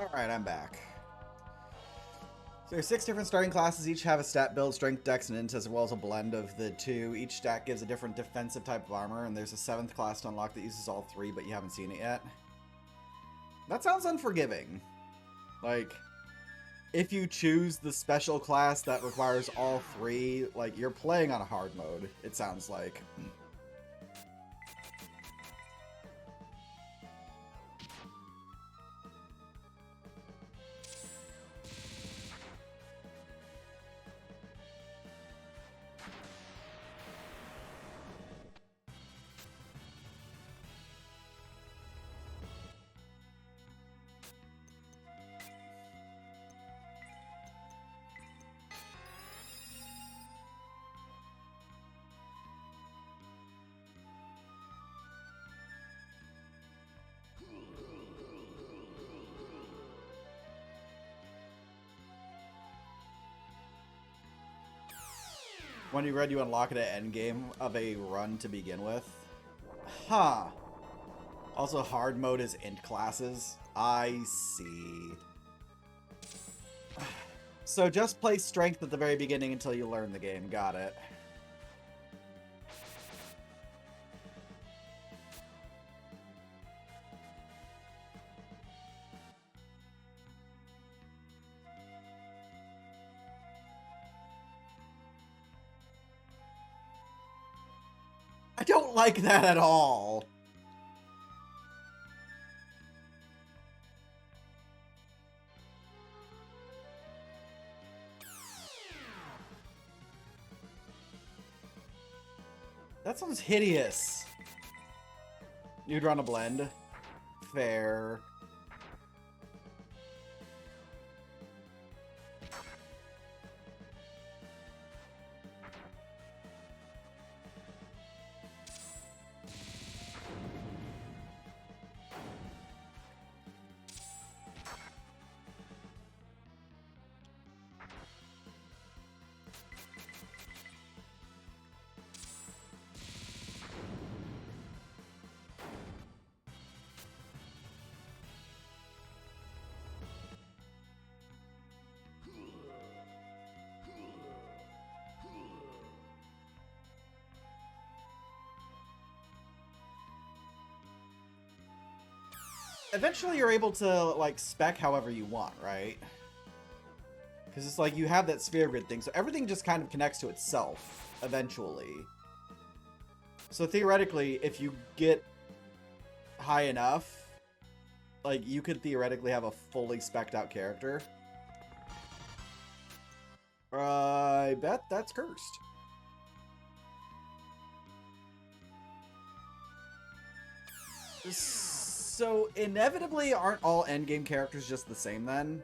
Alright, I'm back. So there's 6 different starting classes, each have a stat build, strength, dex, and int, as well as a blend of the two. Each stat gives a different defensive type of armor, and there's a 7th class to unlock that uses all 3, but you haven't seen it yet. That sounds unforgiving. Like, if you choose the special class that requires all 3, like, you're playing on a hard mode, it sounds like. When you read, you unlock it at endgame of a run to begin with. Huh. Also, hard mode is int classes. I see. So just play strength at the very beginning until you learn the game. Got it. I don't like that at all. That sounds hideous. You'd run a blend. Fair. Eventually you're able to, like, spec however you want, right? Because it's like you have that sphere grid thing, so everything just kind of connects to itself, eventually. So theoretically, if you get high enough, like, you could theoretically have a fully spec'd out character. I bet that's cursed. So, inevitably, aren't all endgame characters just the same, then?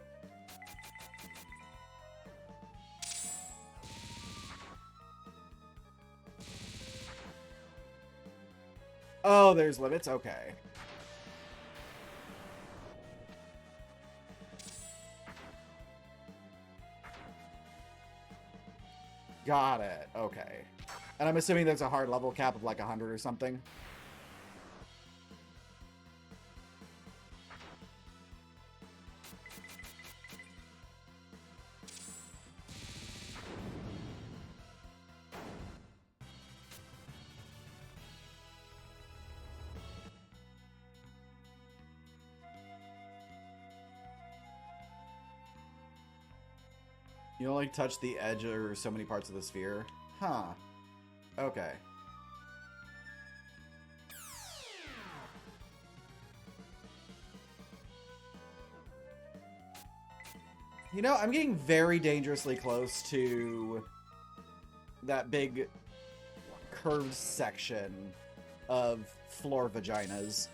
Oh, there's limits? Okay. Got it. Okay. And I'm assuming there's a hard level cap of like 100 or something? You only touch the edge or so many parts of the sphere? Huh. Okay. You know, I'm getting very dangerously close to that big curved section of floor vaginas.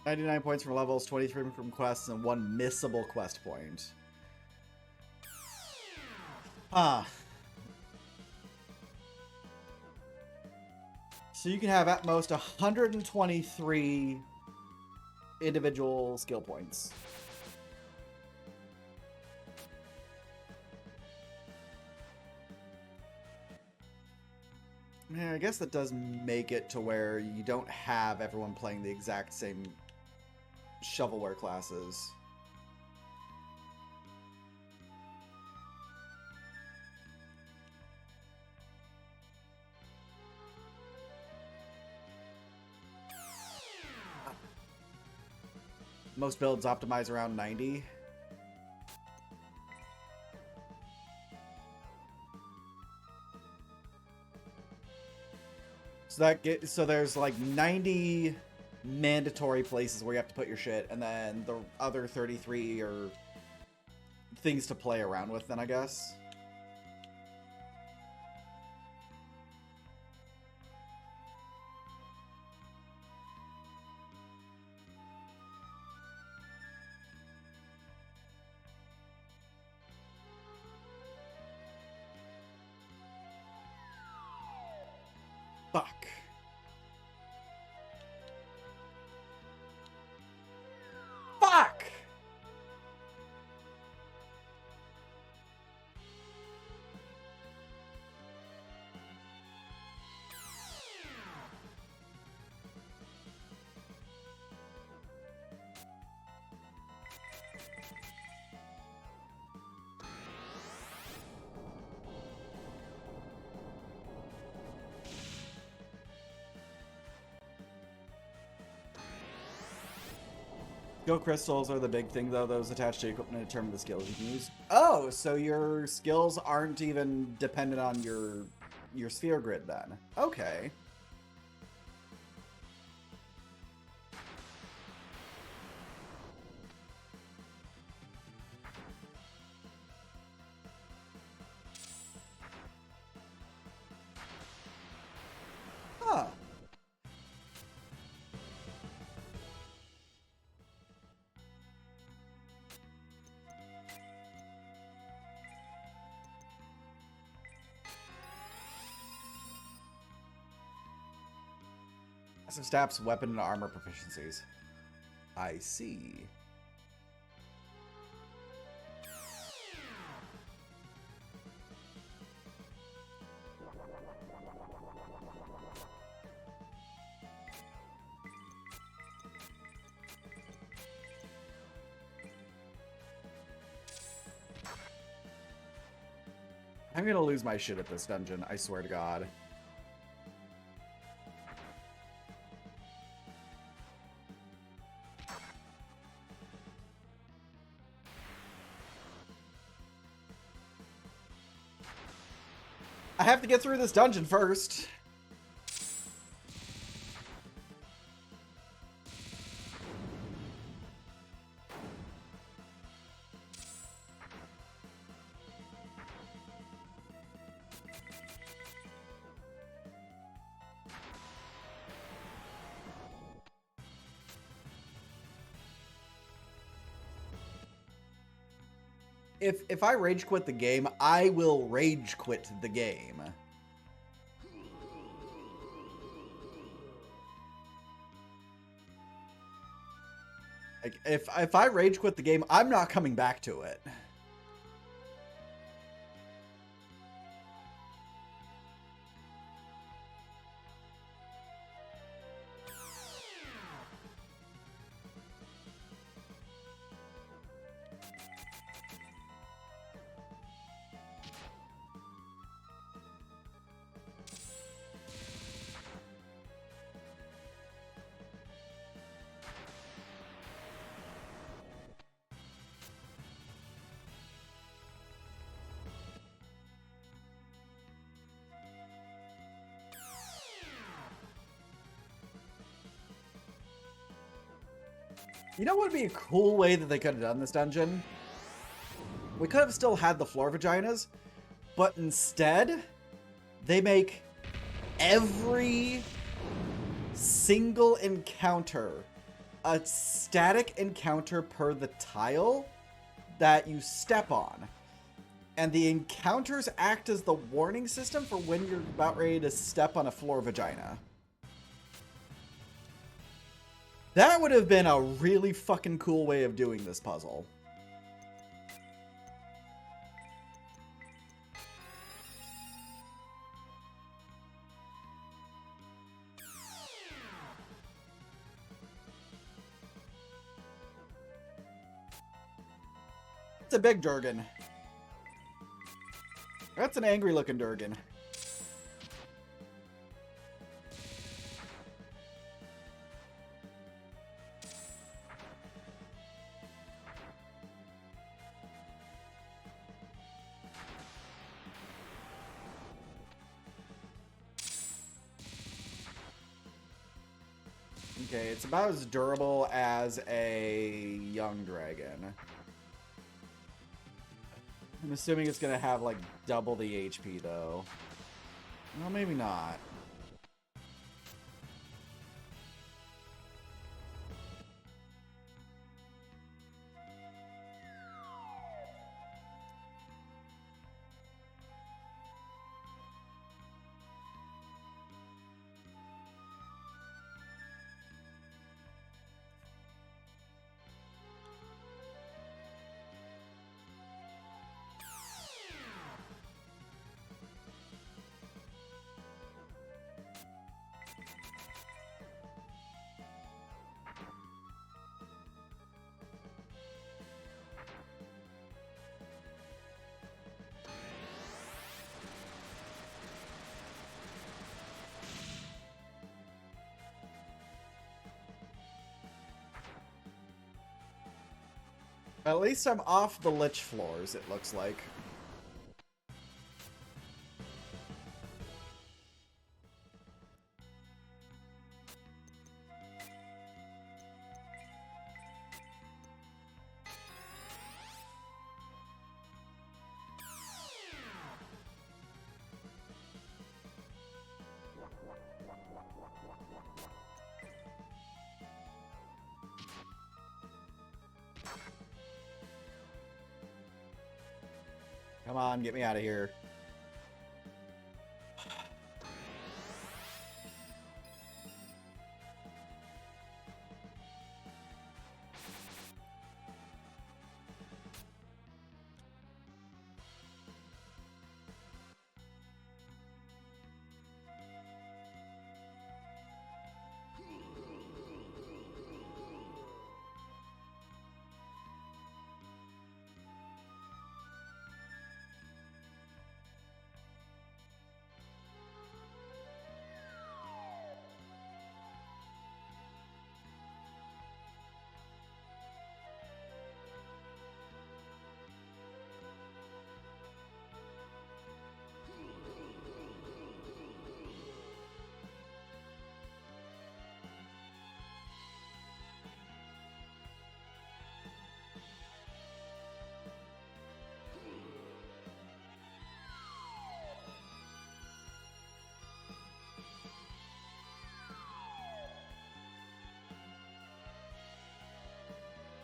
99 points from levels, 23 from quests, and 1 missable quest point. Ah. So you can have at most 123 individual skill points. Yeah, I guess that does make it to where you don't have everyone playing the exact same shovelware classes. Most builds optimize around 90. So there's like 90 mandatory places where you have to put your shit, and then the other 33 are things to play around with, then I guess. Fuck. Fuck! Skill crystals are the big thing, though. Those attached to equipment determine the skills you can use. Oh, so your skills aren't even dependent on your sphere grid, then. Okay. Huh. Some stats, weapon, and armor proficiencies. I see. I'm gonna lose my shit at this dungeon, I swear to God. I have to get through this dungeon first. If I rage quit the game, I will rage quit the game. Like, if I rage quit the game, I'm not coming back to it. You know what would be a cool way that they could have done this dungeon? We could have still had the floor vaginas, but instead, they make every single encounter a static encounter per the tile that you step on. And the encounters act as the warning system for when you're about ready to step on a floor vagina. That would have been a really fucking cool way of doing this puzzle. It's a big Durgan. That's an angry looking Durgan. Okay, it's about as durable as a young dragon. I'm assuming it's gonna have like double the HP though. Well, maybe not. At least I'm off the lich floors, it looks like. Come on, get me out of here.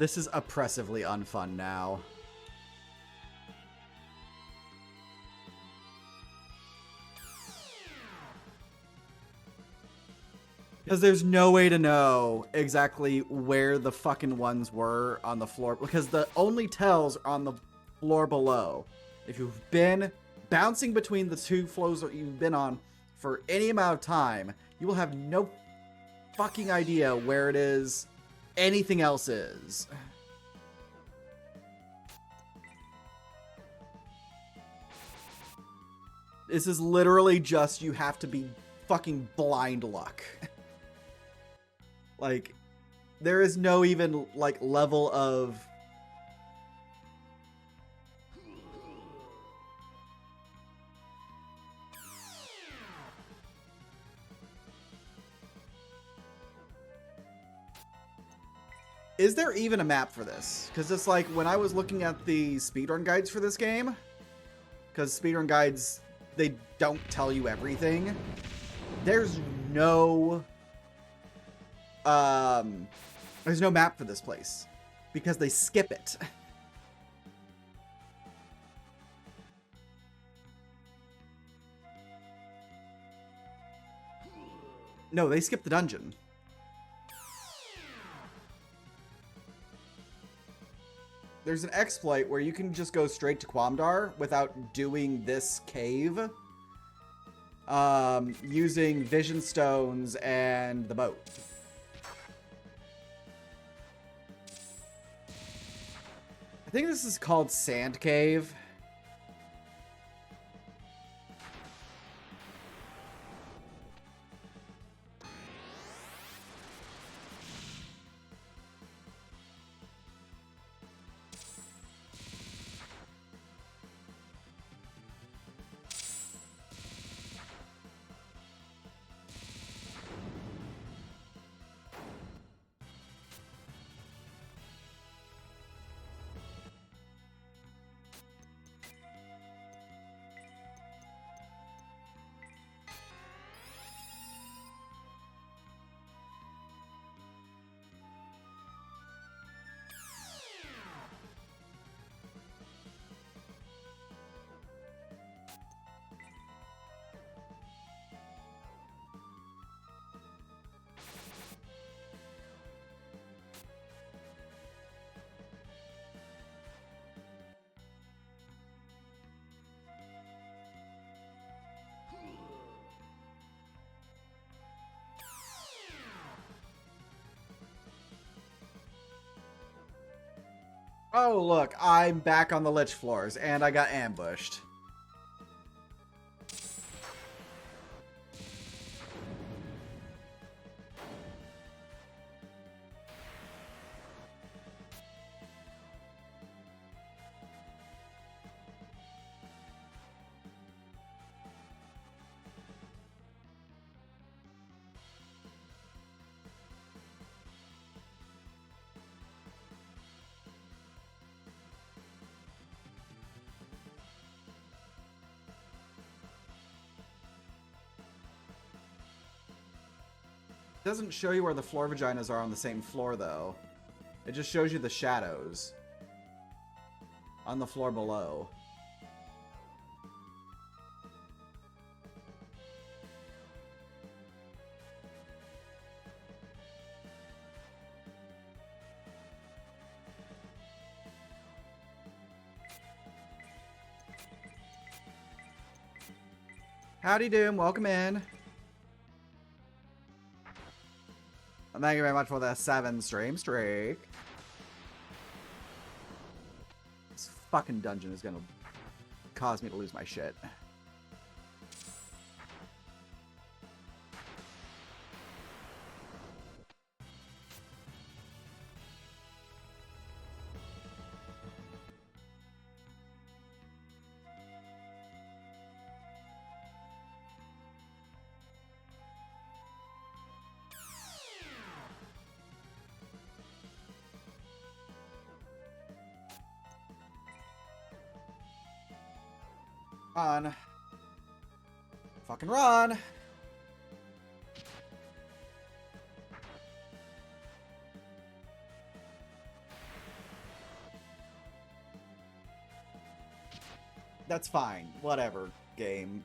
This is oppressively unfun now. Because there's no way to know exactly where the fucking ones were on the floor. Because the only tells are on the floor below. If you've been bouncing between the two floors that you've been on for any amount of time, you will have no fucking idea where it is anything else is. This is literally just you have to be fucking blind luck. Like, there is no even, like, level of... Is there even a map for this? Because it's like, when I was looking at the speedrun guides for this game, because speedrun guides, they don't tell you everything, there's There's no map for this place because they skip it. No, they skip the dungeon. There's an exploit where you can just go straight to Quamdar without doing this cave. Using vision stones and the boat. I think this is called Sand Cave. Oh, look, I'm back on the Lich floors, and I got ambushed. It doesn't show you where the floor vaginas are on the same floor, though. It just shows you the shadows on the floor below. Howdy, Doom. Welcome in. And thank you very much for the 7 stream streak. This fucking dungeon is gonna cause me to lose my shit. Run. Fucking run. That's fine. Whatever, game.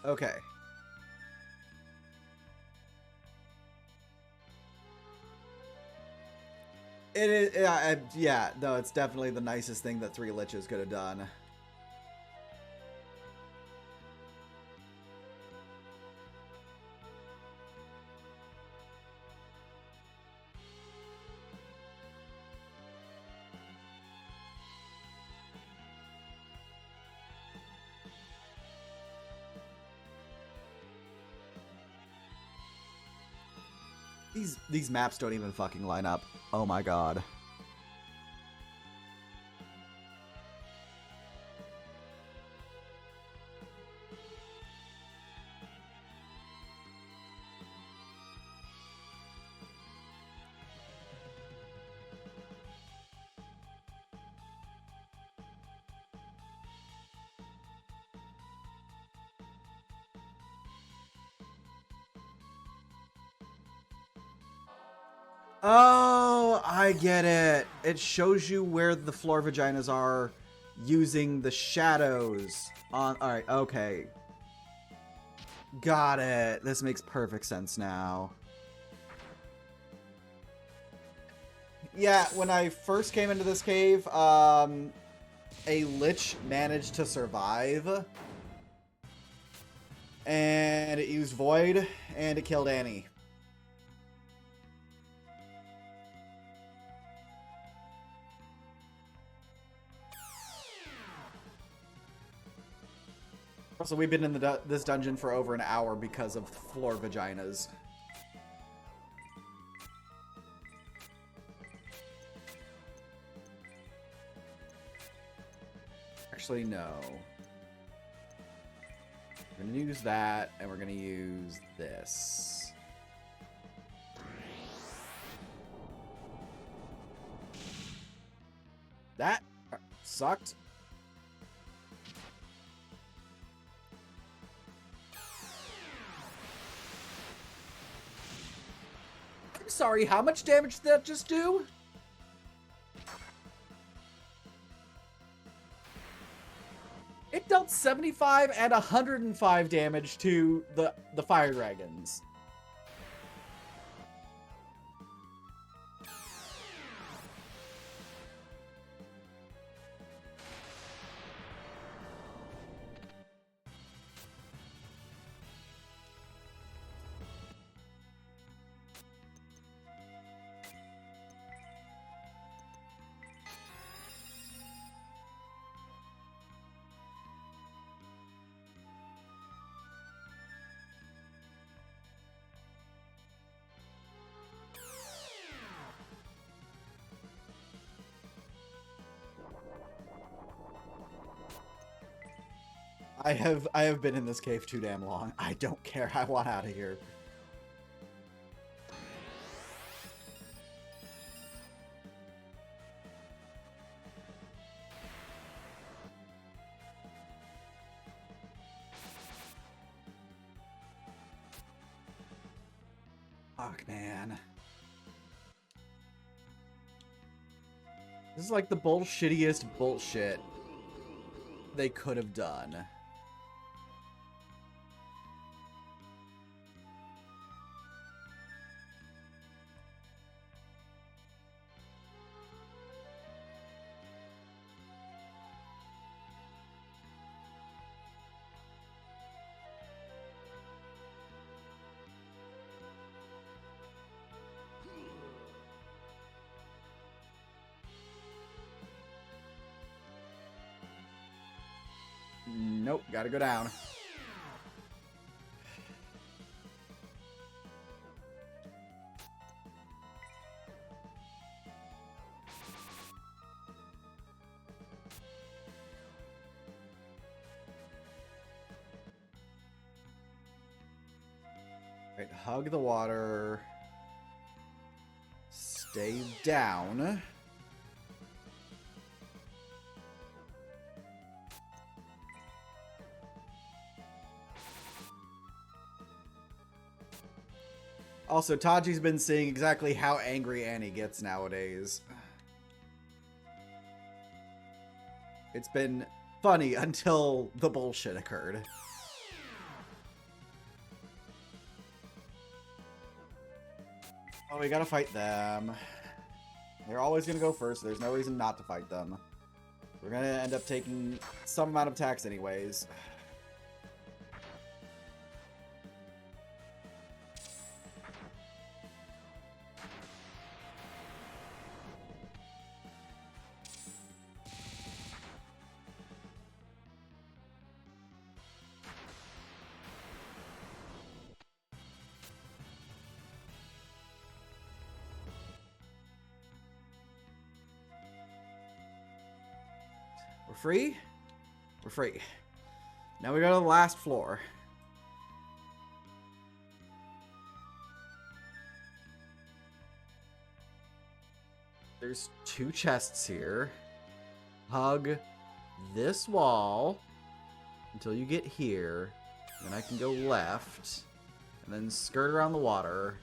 Okay. It is, yeah, no, it's definitely the nicest thing that 3 Liches could have done. These maps don't even fucking line up. Oh my god. Oh, I get it. It shows you where the floor vaginas are using the shadows on... Alright, okay. Got it. This makes perfect sense now. Yeah, when I first came into this cave, a lich managed to survive. And it used Void, and it killed Annie. So we've been in this dungeon for over an hour because of floor vaginas. Actually, no. We're going to use that, and we're going to use this. That sucked. I'm sorry, how much damage did that just do? It dealt 75 and 105 damage to the fire dragons. I have been in this cave too damn long. I don't care. I want out of here. Fuck, man. This is like the bullshittiest bullshit they could have done. Nope, gotta go down. Right, hug the water. Stay down. Also, Taji's been seeing exactly how angry Annie gets nowadays. It's been funny until the bullshit occurred. Oh, we gotta fight them. They're always gonna go first. There's no reason not to fight them. We're gonna end up taking some amount of attacks anyways. We're free? We're free. Now we go to the last floor. There's 2 chests here. Hug this wall until you get here. Then I can go left. And then skirt around the water.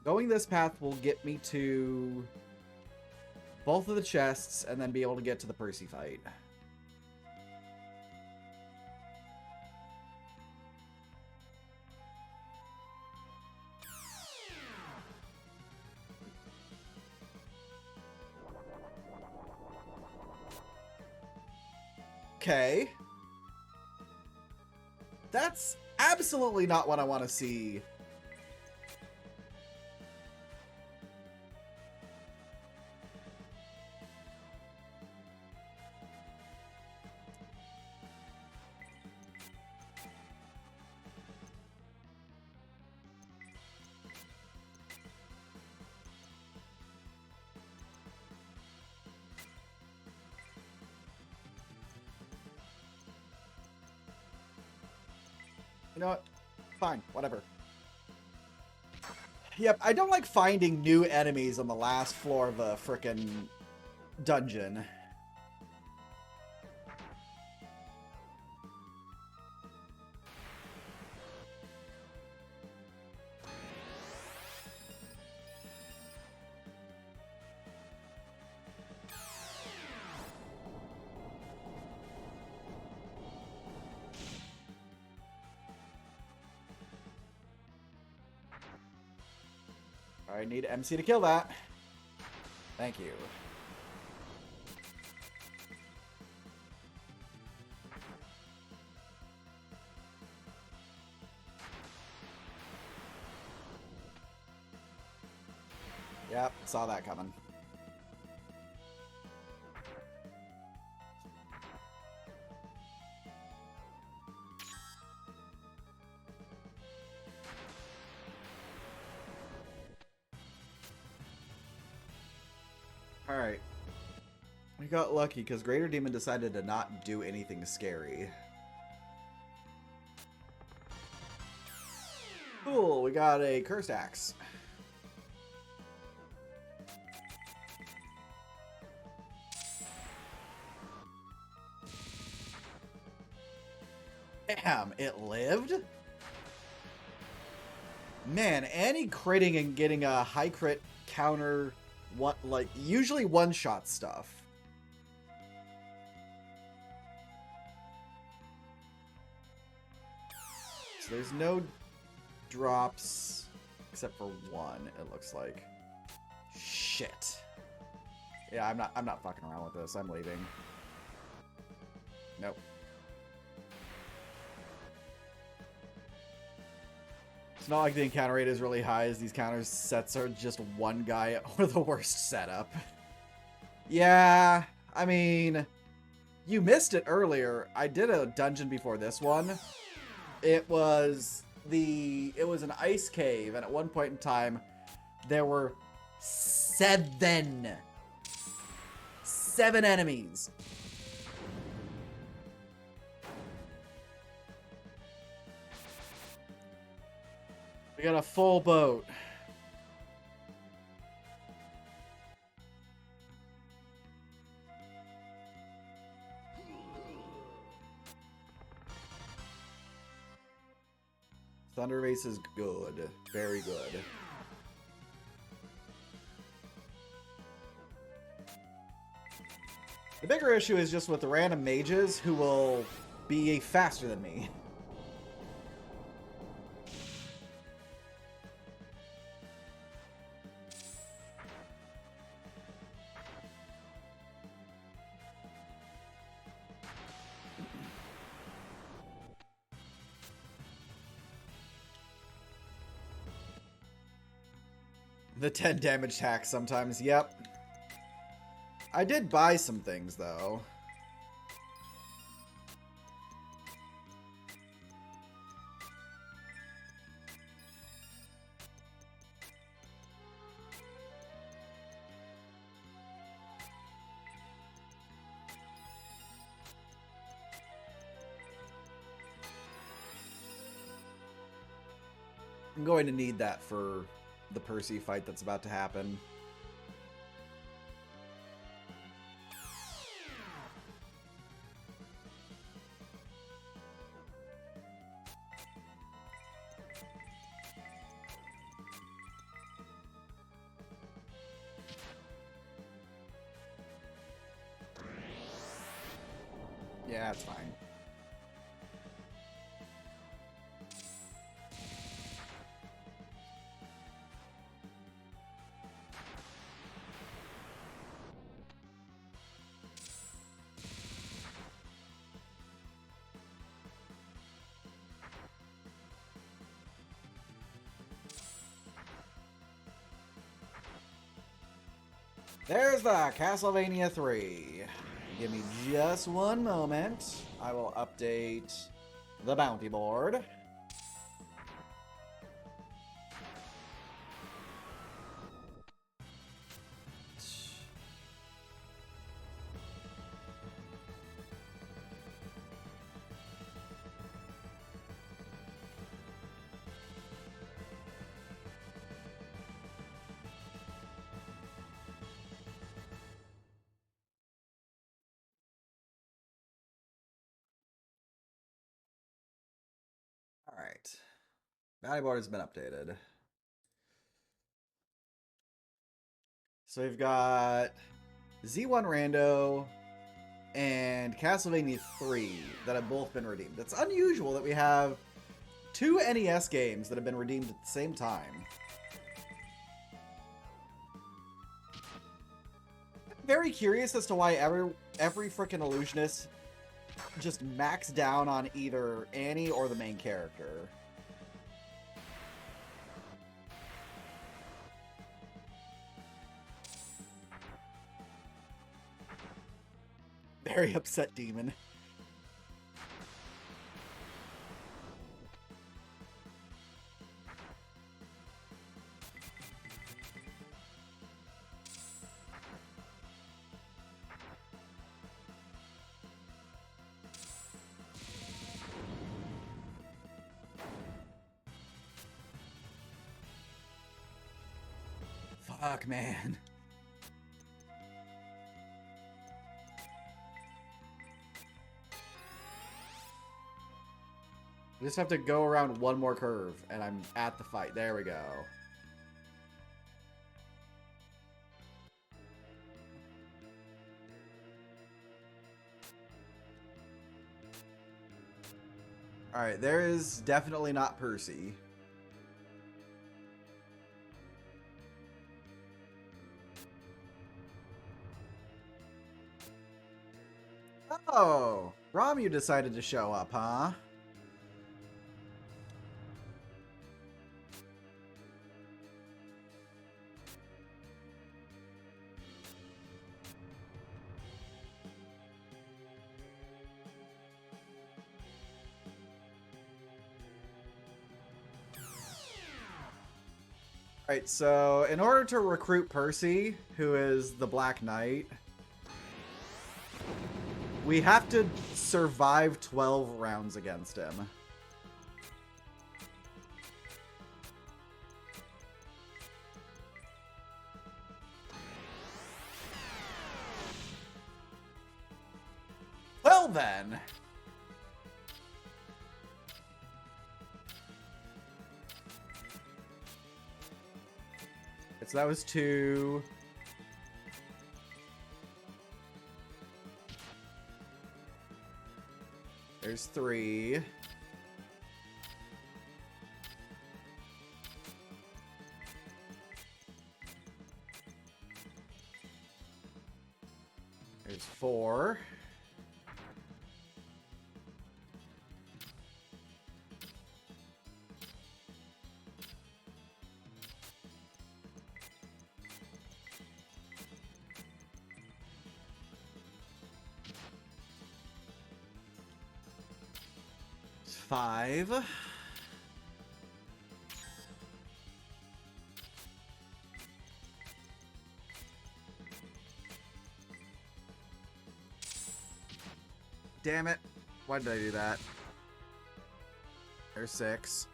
Going this path will get me to both of the chests and then be able to get to the Percy fight. Okay. That's absolutely not what I want to see. You know what? Fine, whatever. Yep, I don't like finding new enemies on the last floor of a frickin' dungeon. I need MC to kill that. Thank you. Yep, saw that coming. Alright. We got lucky because Greater Demon decided to not do anything scary. Cool, we got a Cursed Axe. Damn, it lived? Man, any critting and getting a high crit counter, what, like, usually one-shot stuff. So there's no drops except for one, it looks like. Shit. Yeah, I'm not fucking around with this. I'm leaving. Nope. It's not like the encounter rate is really high, as these counter sets are just one guy or the worst setup. Yeah, I mean, you missed it earlier. I did a dungeon before this one. It was an ice cave, and at one point in time, there were seven enemies. We got a full boat. Thunder Race is good. Very good. The bigger issue is just with the random mages who will be faster than me. The 10 damage tax sometimes, yep. I did buy some things, though. I'm going to need that for the Percy fight that's about to happen. Yeah, it's fine. There's the Castlevania 3. Give me just one moment. I will update the bounty board. Alright. Bounty board has been updated. So we've got Z1 Rando and Castlevania 3 that have both been redeemed. It's unusual that we have two NES games that have been redeemed at the same time. I'm very curious as to why every freaking illusionist just max down on either Annie or the main character. Very upset demon. Fuck, man. I just have to go around one more curve, and I'm at the fight. There we go. Alright, there is definitely not Percy. Oh, Ramu decided to show up, huh? Alright, so in order to recruit Percy, who is the Black Knight, we have to survive 12 rounds against him. Well then. So that was 2. There's 3. There's 4. There's 5. Damn it. Why did I do that? There's 6.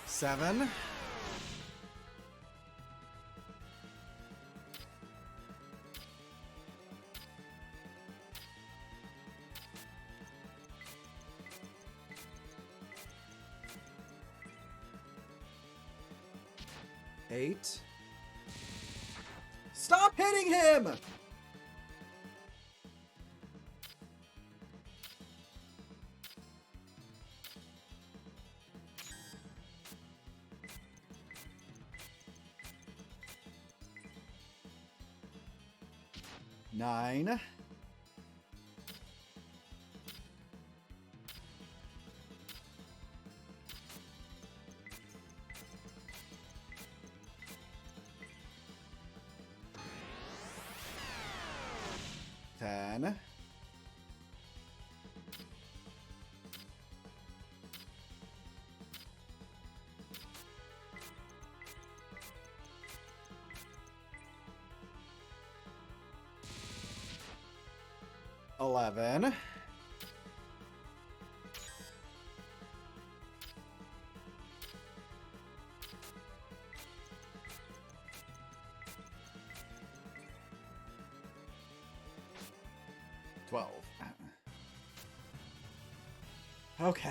Seven. 8. Stop hitting him! Nine. Ten. $11. 12. Okay.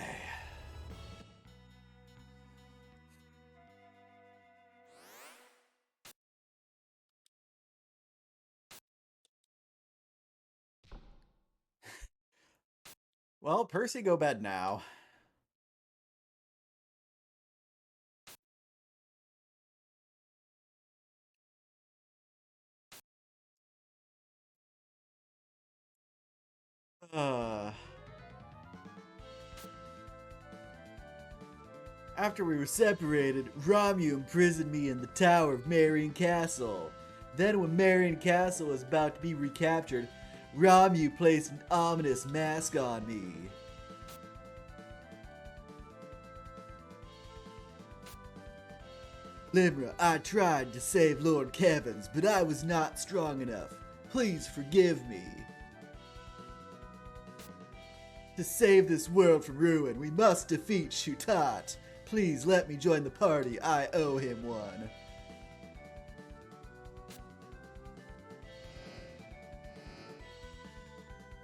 Well, Percy, go bed now. After we were separated, Romu imprisoned me in the tower of Marion Castle. Then when Marion Castle was about to be recaptured, Romu placed an ominous mask on me. Limra, I tried to save Lord Kevins, but I was not strong enough. Please forgive me. To save this world from ruin, we must defeat Shutat. Please let me join the party. I owe him one.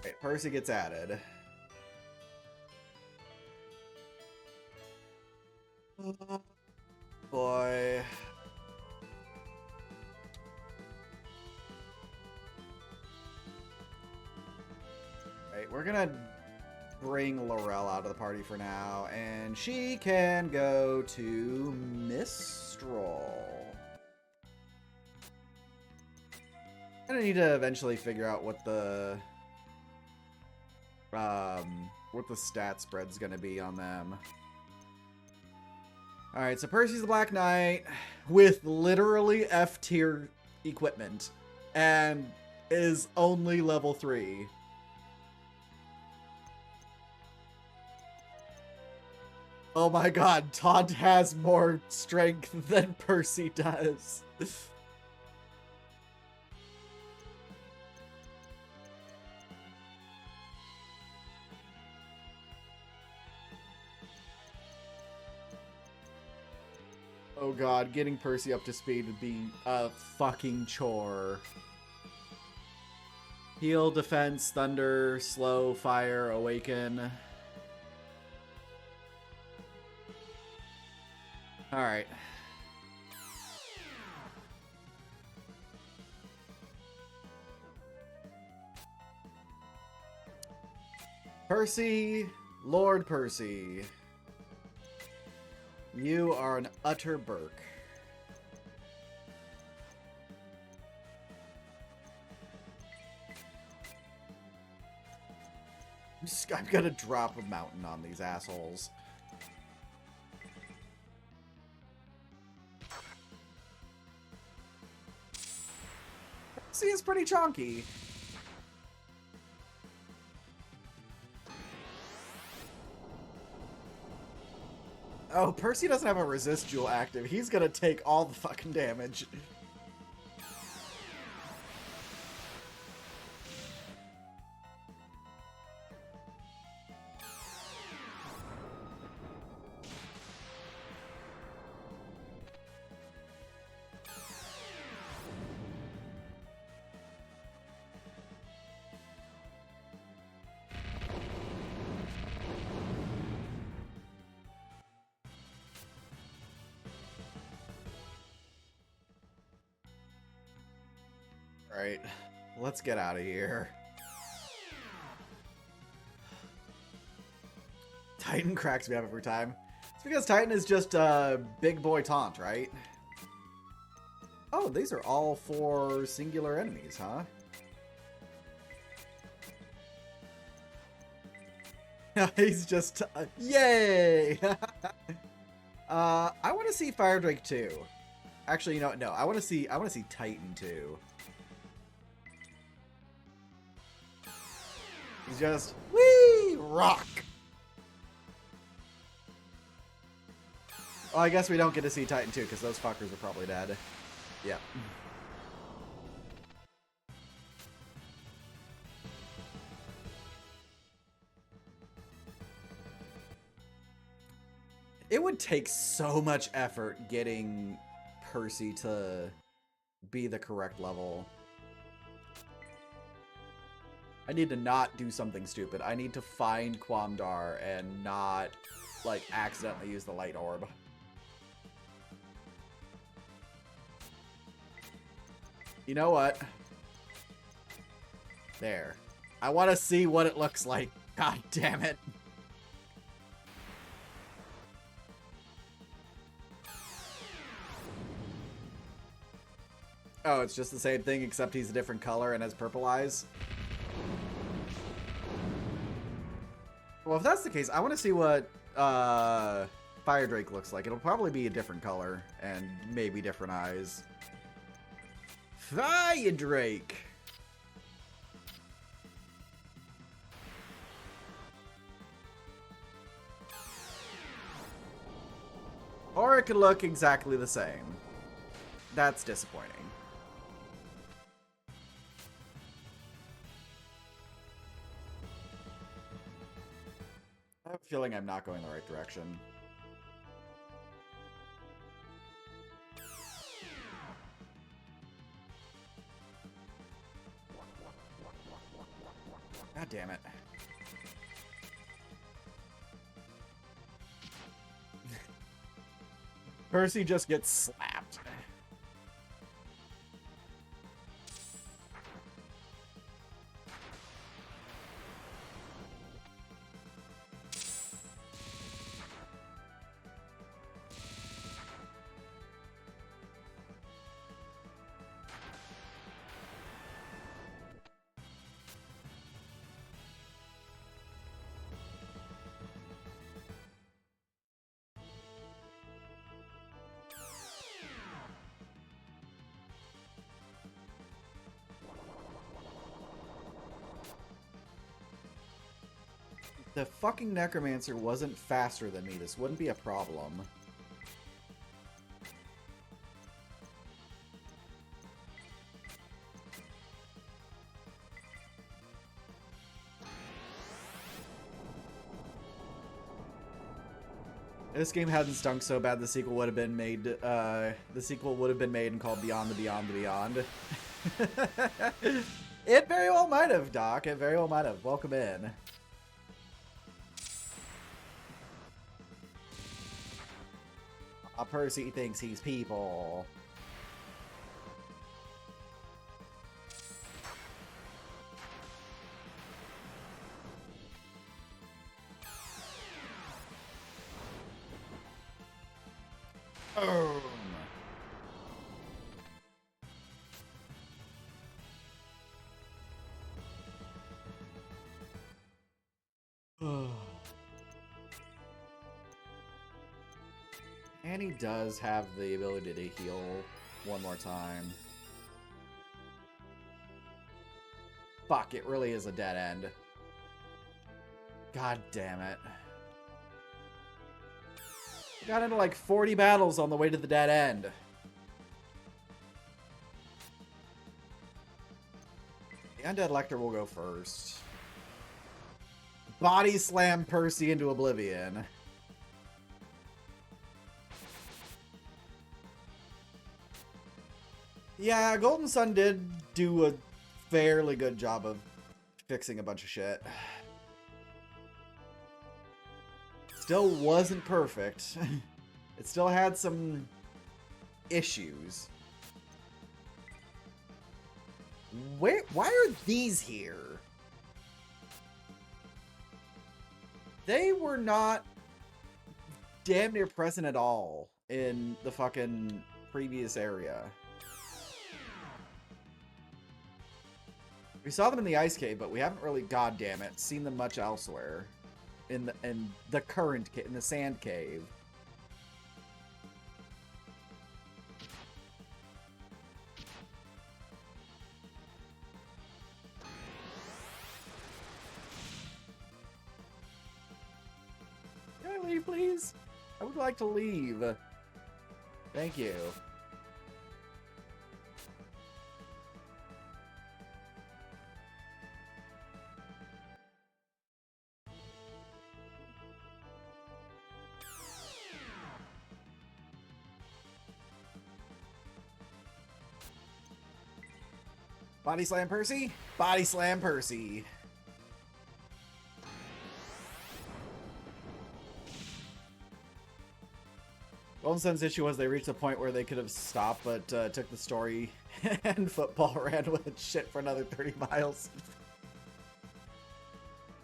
Okay, Percy gets added. Oh, boy. Right, we're gonna bring Laurel out of the party for now, and she can go to Mistral. I'm gonna need to eventually figure out what the stat spread's gonna be on them. Alright, so Percy's the Black Knight with literally F tier equipment and is only level 3. Oh my god, Taunt has more strength than Percy does. Oh god, getting Percy up to speed would be a fucking chore. Heal, defense, thunder, slow, fire, awaken. Alright. Percy, Lord Percy. You are an utter Burke. I'm gonna drop a mountain on these assholes. See, it's pretty chonky. Oh, Percy doesn't have a resist jewel active. He's gonna take all the fucking damage. Alright, let's get out of here. Titan cracks me up every time. It's because Titan is just a big boy taunt, right? Oh, these are all 4 singular enemies, huh? He's just... yay! I want to see Fire Drake 2. Actually, you know what? No, I want to see Titan 2. He's just... whee! Rock! Well, I guess we don't get to see Titan 2 because those fuckers are probably dead. Yep. It would take so much effort getting Percy to be the correct level. I need to not do something stupid. I need to find Quamdar and not, like, accidentally use the light orb. You know what? There. I want to see what it looks like. God damn it. Oh, it's just the same thing except he's a different color and has purple eyes. Well, if that's the case, I want to see what Fire Drake looks like. It'll probably be a different color and maybe different eyes. Fire Drake! Or it could look exactly the same. That's disappointing. I have a feeling I'm not going the right direction. God damn it. Percy just gets slapped. The fucking Necromancer wasn't faster than me. This wouldn't be a problem. If this game hadn't stunk so bad, the sequel would have been made. The sequel would have been made and called Beyond the Beyond the Beyond. It very well might have, Doc. It very well might have. Welcome in. Percy thinks he's people. And he does have the ability to heal one more time. Fuck, it really is a dead end. God damn it. Got into like 40 battles on the way to the dead end. The Undead Lecter will go first. Body slam Percy into oblivion. Yeah, Golden Sun did do a fairly good job of fixing a bunch of shit. Still wasn't perfect. It still had some issues. Why are these here? They were not damn near present at all in the fucking previous area. We saw them in the ice cave, but we haven't really, goddamn it, seen them much elsewhere. In the current in the sand cave. Can I leave, please? I would like to leave. Thank you. Body slam Percy? Body slam Percy. Golden Sun's issue was they reached a point where they could have stopped, but took the story and football ran with shit for another 30 miles.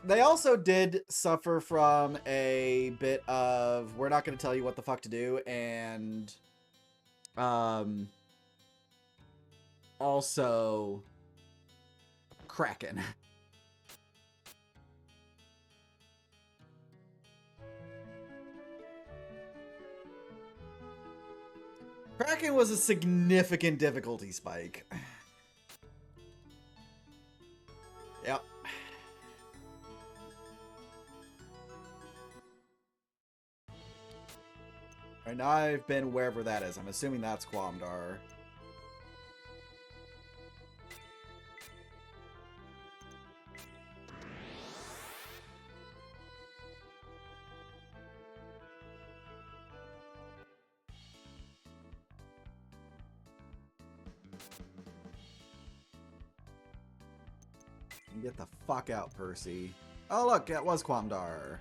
They also did suffer from a bit of, we're not going to tell you what the fuck to do, and also Kraken. Kraken was a significant difficulty spike. Yep. Alright, now I've been wherever that is. I'm assuming that's Quamdar. Get the fuck out, Percy. Oh, look, it was Quamdar.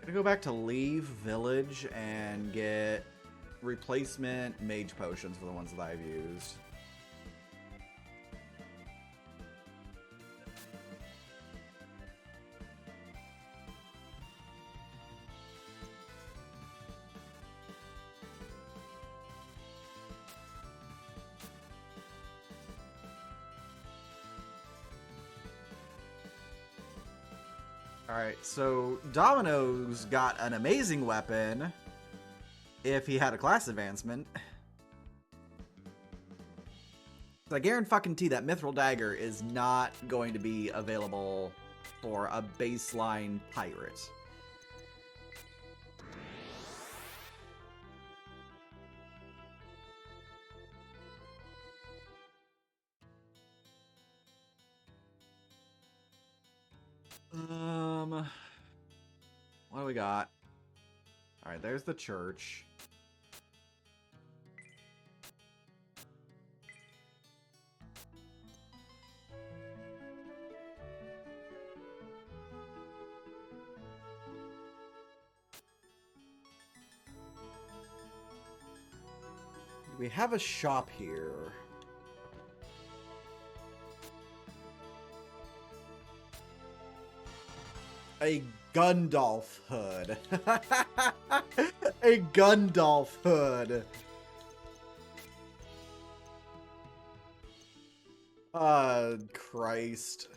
Gonna go back to Leave Village and get replacement mage potions for the ones that I've used. Alright, so Domino's got an amazing weapon if he had a class advancement. I guarantee that Mithril Dagger is not going to be available for a baseline pirate. What do we got? Alright, there's the church. Do we have a shop here? A Gundalf hood. A Gundalf hood. Christ.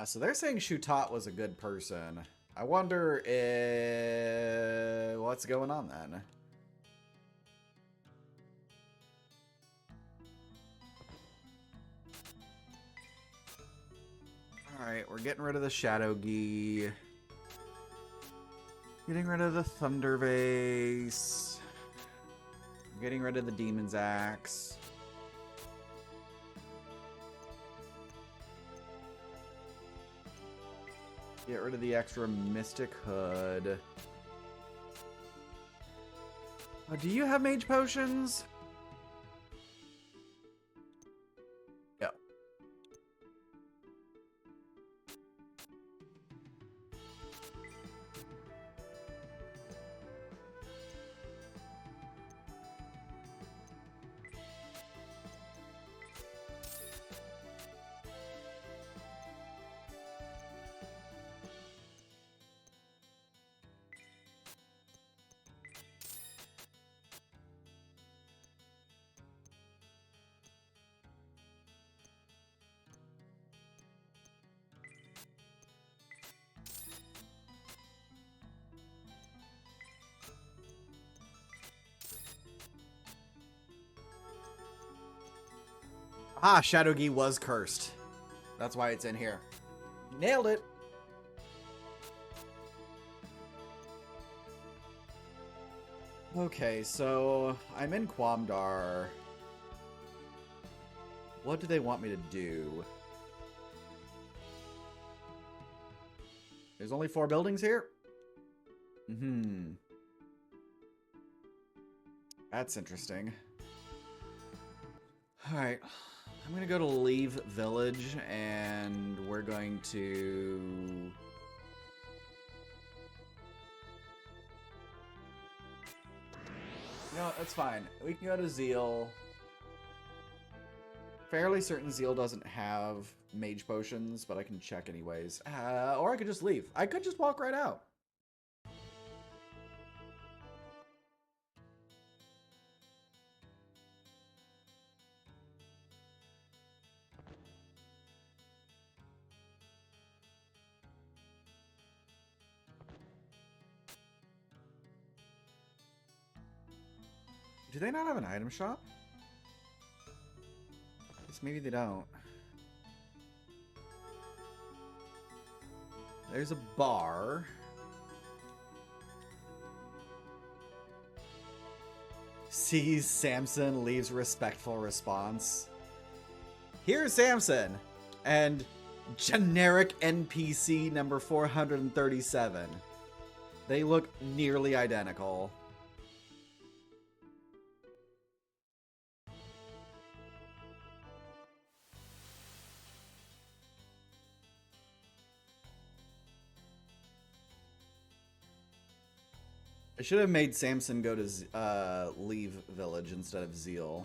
So they're saying Shutat was a good person. I wonder if... what's going on then? Alright, we're getting rid of the Shadow Gi. Getting rid of the Thunder Vase. Getting rid of the Demon's Axe. Get rid of the extra Mystic Hood. Oh, do you have Mage Potions? Yeah. Ah, Shadowgi was cursed. That's why it's in here. Nailed it. Okay, so I'm in Quamdar. What do they want me to do? There's only 4 buildings here? That's interesting. Alright. I'm gonna go to Leave Village, and we're going to... You know what, that's fine. We can go to Zeal. Fairly certain Zeal doesn't have Mage Potions, but I can check anyways. Or I could just leave. I could just walk right out. Do they not have an item shop? Guess maybe they don't. There's a bar. Sees Samson, leaves respectful response. Here's Samson! And generic NPC number 437. They look nearly identical. I should have made Samson go to Leave Village instead of Zeal.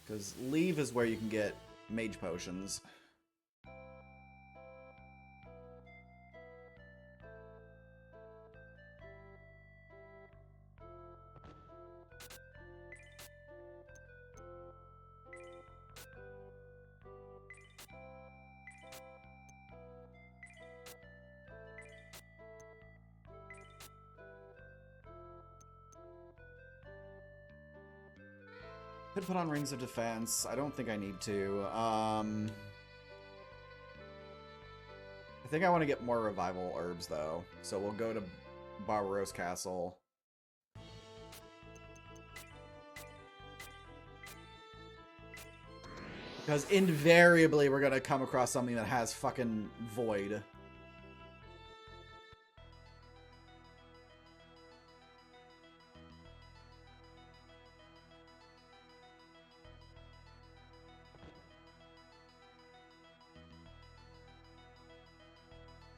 Because Leave is where you can get Mage Potions. Could put on Rings of Defense. I don't think I need to. I think I want to get more revival herbs, though. So we'll go to Barbaros Castle. Because invariably we're going to come across something that has fucking Void.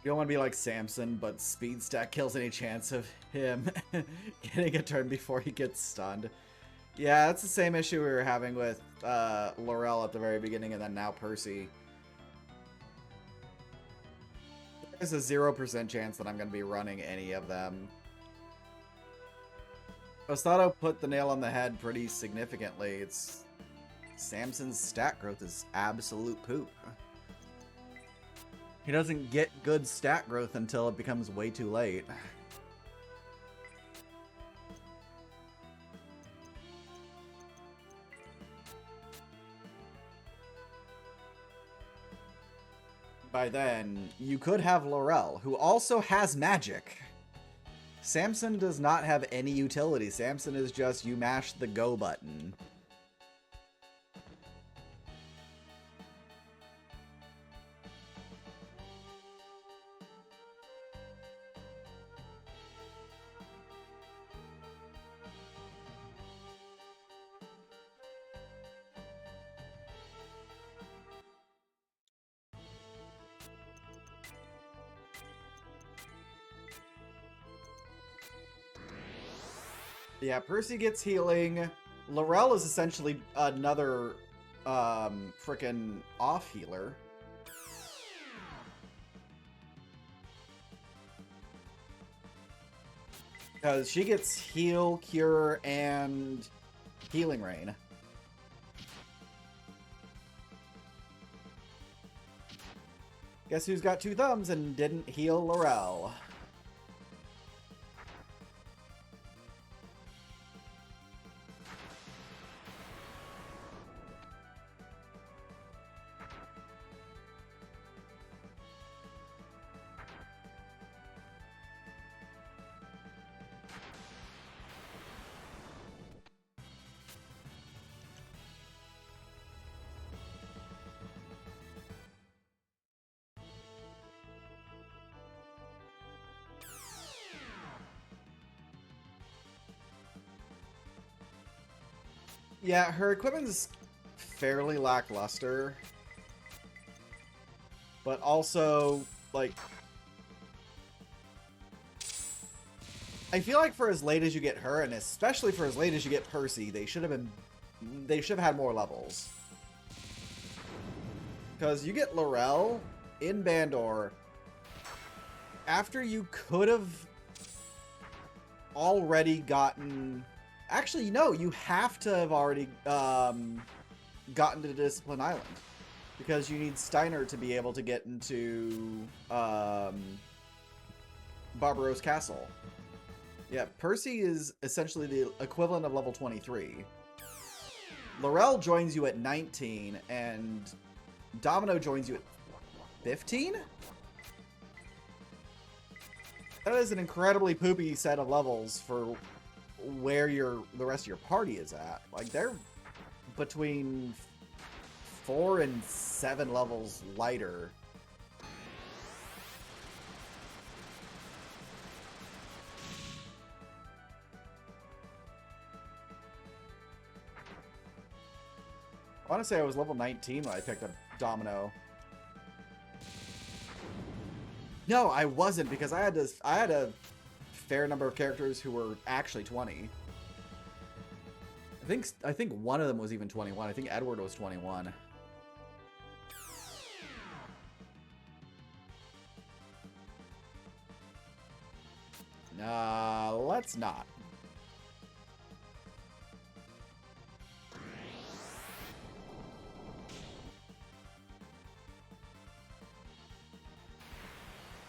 You don't want to be like Samson, but speed stack kills any chance of him getting a turn before he gets stunned. Yeah, that's the same issue we were having with Laurel at the very beginning and then now Percy. There's a 0% chance that I'm going to be running any of them. Ostado put the nail on the head pretty significantly. It's Samson's stat growth is absolute poop. He doesn't get good stat growth until it becomes way too late. By then, you could have Laurel, who also has magic. Samson does not have any utility. Samson is just you mash the go button. Yeah, Percy gets healing. Laurel is essentially another frickin' off healer. Because she gets heal, cure, and healing rain. Guess who's got 2 thumbs and didn't heal Laurel? Yeah, her equipment is fairly lackluster. But also, like... I feel like for as late as you get her, and especially for as late as you get Percy, they should have had more levels. Because you get Laurel in Bandor after you could have already gotten... Actually, no, you have to have already gotten to Discipline Island. Because you need Steiner to be able to get into Barbaros Castle. Yeah, Percy is essentially the equivalent of level 23. Laurel joins you at 19, and Domino joins you at 15? That is an incredibly poopy set of levels for where the rest of your party is at. Like, they're between 4 and 7 levels lighter. I want to say I was level 19 when I picked up Domino. No, I wasn't, because I had a fair number of characters who were actually 20. I think one of them was even 21. I think Edward was 21. Let's not.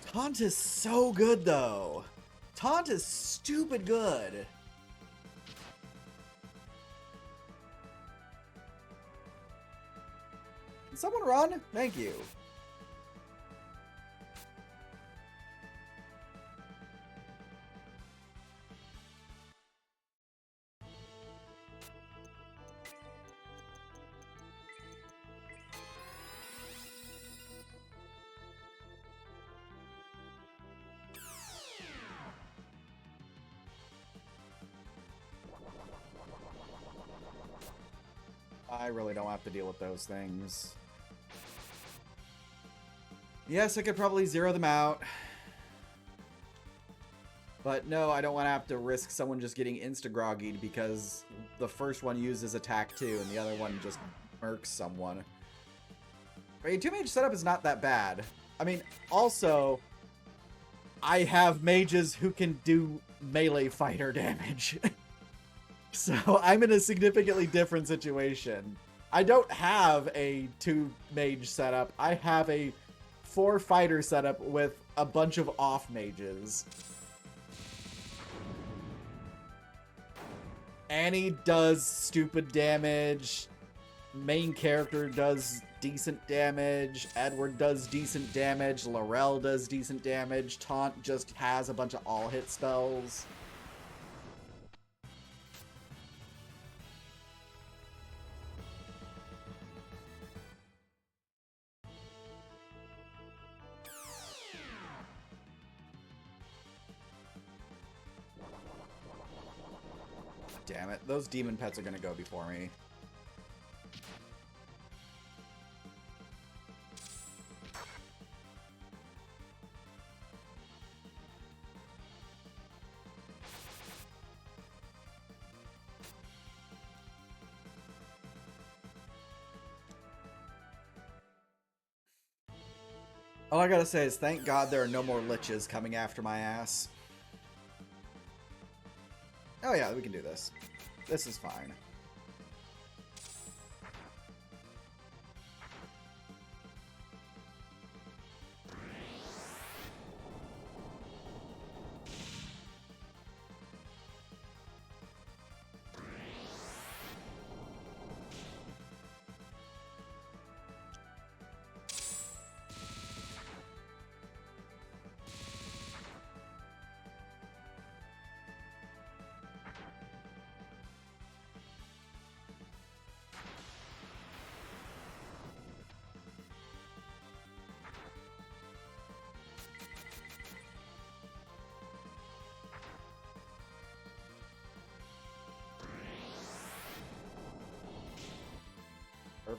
Taunt is so good, though. Taunt is stupid good. Can someone run? Thank you. I really don't have to deal with those things. Yes, I could probably zero them out. But no, I don't want to have to risk someone just getting insta-groggied because the first one uses attack 2 and the other one just murks someone. I mean, 2-mage setup is not that bad. I mean, also, I have mages who can do melee fighter damage. So I'm in a significantly different situation. I don't have a 2-mage setup. I have a 4-fighter setup with a bunch of off mages. Annie does stupid damage. Main character does decent damage. Edward does decent damage. Laurel does decent damage. Taunt just has a bunch of all-hit spells. Damn it, those demon pets are gonna go before me. All I gotta say is thank God there are no more liches coming after my ass. Oh yeah, we can do this. This is fine.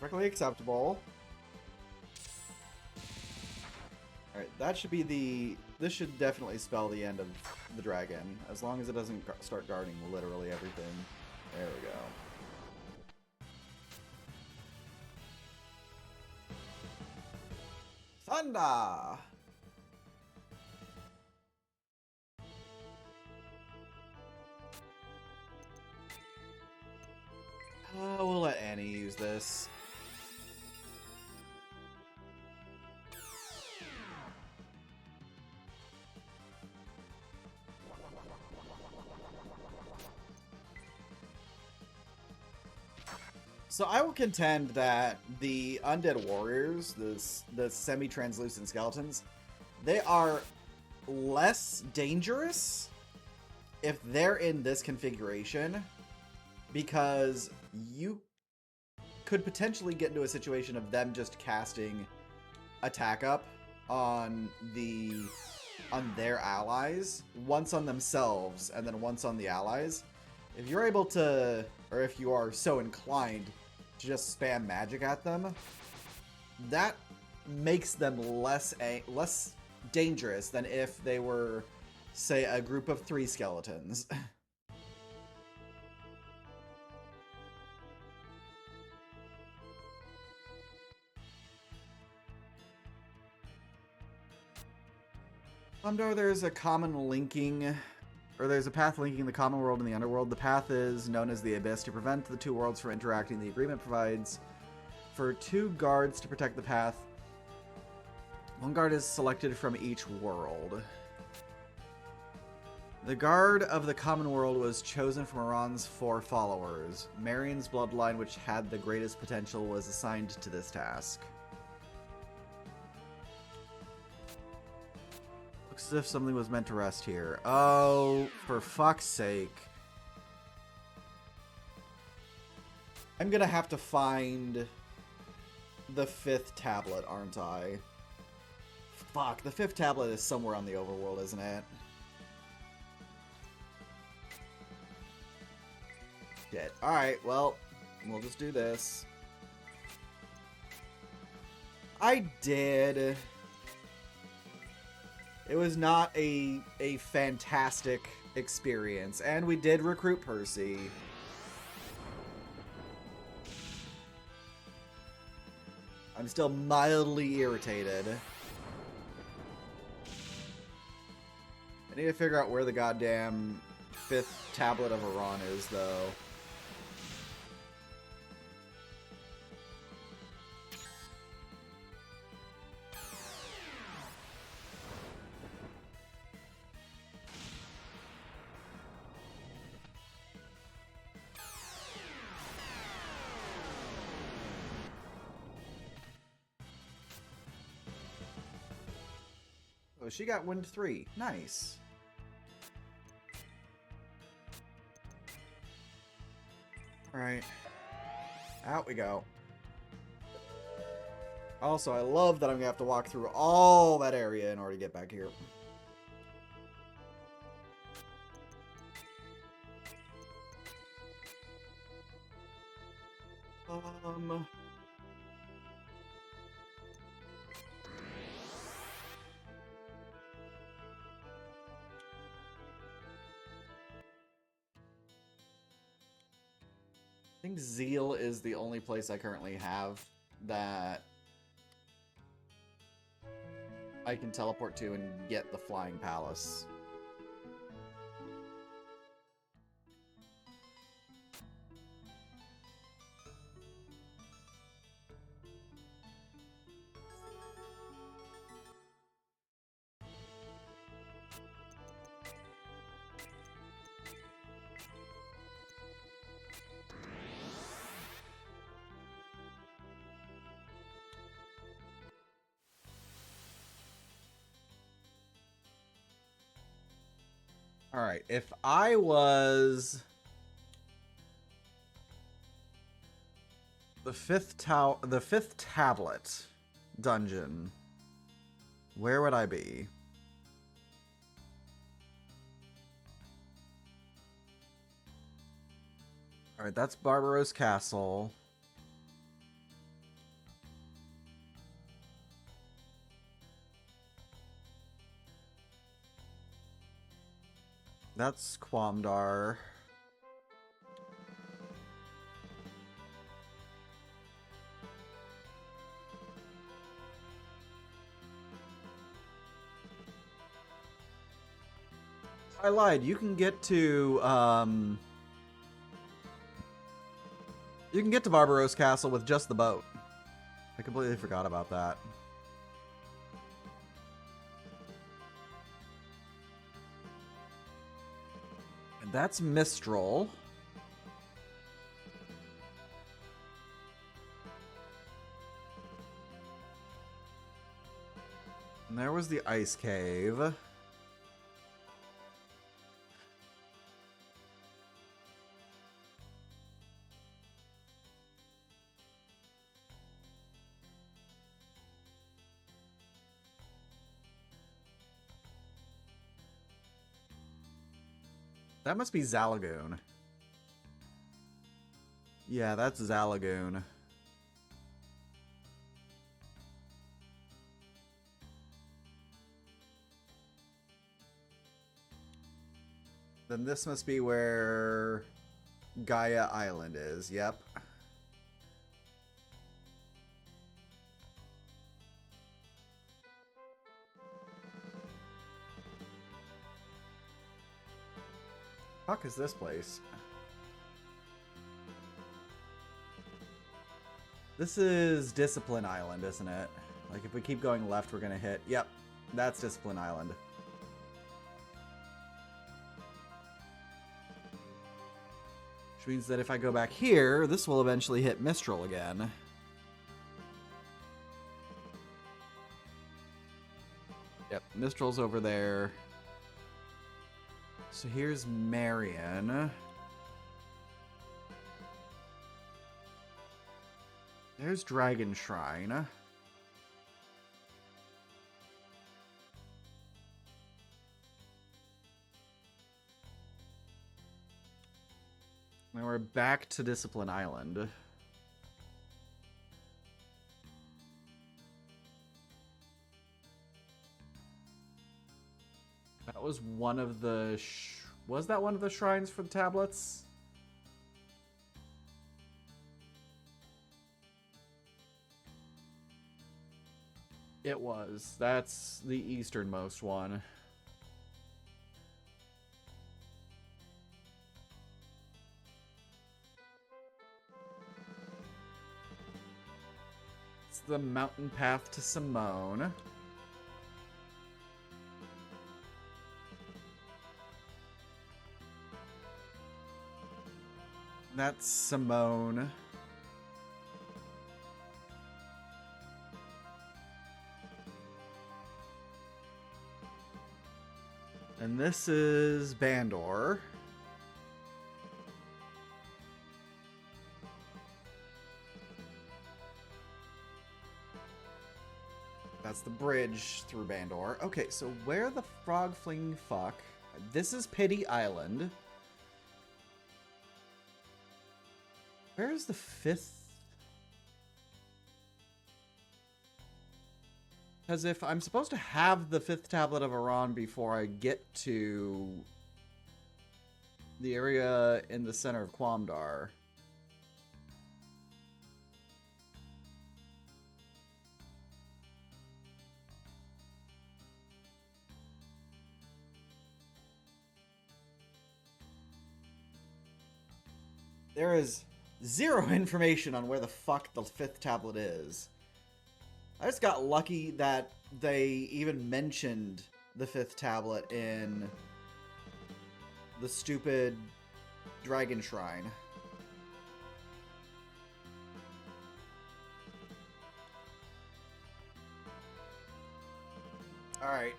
Perfectly acceptable. Alright, that should be the... This should definitely spell the end of the dragon. As long as it doesn't start guarding literally everything. There we go. Thunder! We'll let Annie use this. So I will contend that the undead warriors, the semi-translucent skeletons, they are less dangerous if they're in this configuration, because you could potentially get into a situation of them just casting attack up on their allies, once on themselves and then once on the allies. If you're able to, or if you are so inclined to just spam magic at them, that makes them less dangerous than if they were, say, a group of 3 skeletons. There's a common linking, or there's a path linking the common world and the underworld. The path is known as the Abyss. To prevent the 2 worlds from interacting, the agreement provides for 2 guards to protect the path. 1 guard is selected from each world. The guard of the common world was chosen from Iran's 4 followers. Marion's bloodline, which had the greatest potential, was assigned to this task. Looks as if something was meant to rest here. Oh, for fuck's sake. I'm gonna have to find the 5th tablet, aren't I? Fuck, the 5th tablet is somewhere on the overworld, isn't it? Shit. Alright, well, we'll just do this. I did. It was not a fantastic experience, and we did recruit Percy. I'm still mildly irritated. I need to figure out where the goddamn 5th tablet of Iran is, though. Oh, she got wind 3. Nice. Alright. Out we go. Also, I love that I'm gonna have to walk through all that area in order to get back here. I think Zeal is the only place I currently have that I can teleport to and get the Flying Palace. All right, if I was the fifth tablet dungeon, where would I be? All right, that's Barbaros Castle. That's Quamdar. I lied. You can get to Barbaros Castle with just the boat. I completely forgot about that. And that's Mistral. And there was the ice cave. That must be Zalagoon. Yeah, that's Zalagoon. Then this must be where Gaia Island is. Yep. Fuck is this place? This is Discipline Island, isn't it? Like, if we keep going left, we're gonna hit... Yep, that's Discipline Island. Which means that if I go back here, this will eventually hit Mistral again. Yep, Mistral's over there. So here's Marion. There's Dragon Shrine. Now we're back to Discipline Island. That was one of the... Was that one of the shrines for the tablets? It was. That's the easternmost one. It's the mountain path to Simone. That's Simone. And this is Bandor. That's the bridge through Bandor. Okay, so where the frog fling fuck? This is Pity Island. Where's the fifth? Because if I'm supposed to have the fifth tablet of Iran before I get to the area in the center of Quamdar. There is zero information on where the fuck the 5th tablet is. I just got lucky that they even mentioned the 5th tablet in the stupid Dragon Shrine. Alright.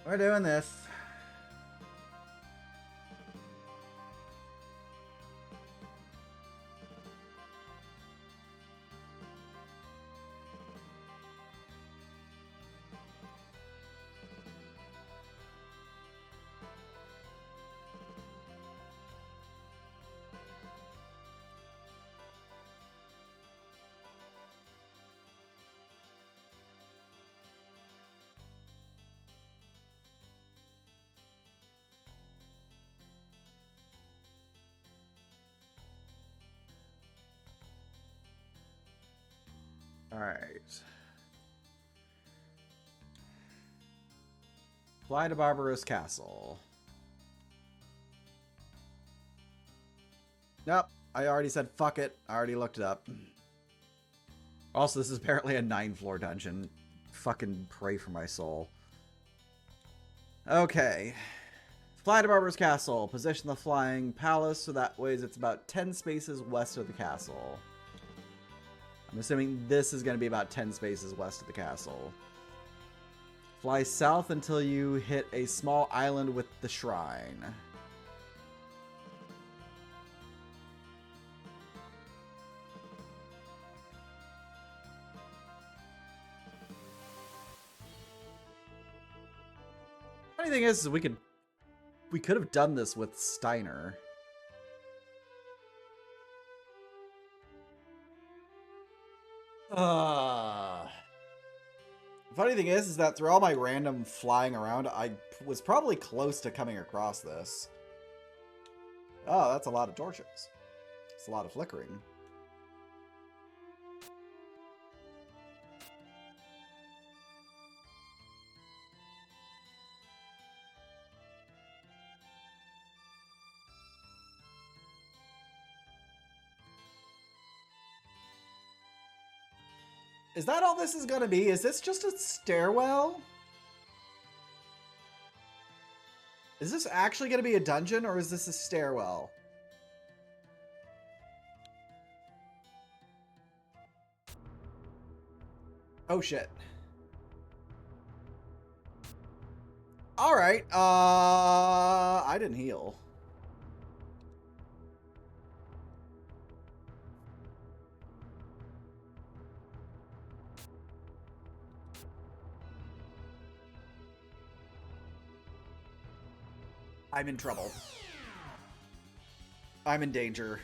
We're doing this. Alright. Fly to Barbaros Castle. Nope. I already said fuck it. I already looked it up. Also, this is apparently a 9-floor dungeon. Fucking pray for my soul. Okay. Fly to Barbaros Castle. Position the flying palace so that way it's about 10 spaces west of the castle. I'm assuming this is going to be about 10 spaces west of the castle. Fly south until you hit a small island with the shrine. Funny thing is we could have done this with Steiner. Funny thing is that through all my random flying around, I was probably close to coming across this. Oh, that's a lot of torches. It's a lot of flickering. Is that all this is gonna be? Is this just a stairwell? Is this actually gonna be a dungeon, or is this a stairwell? Oh shit. Alright, I didn't heal. I'm in trouble. I'm in danger.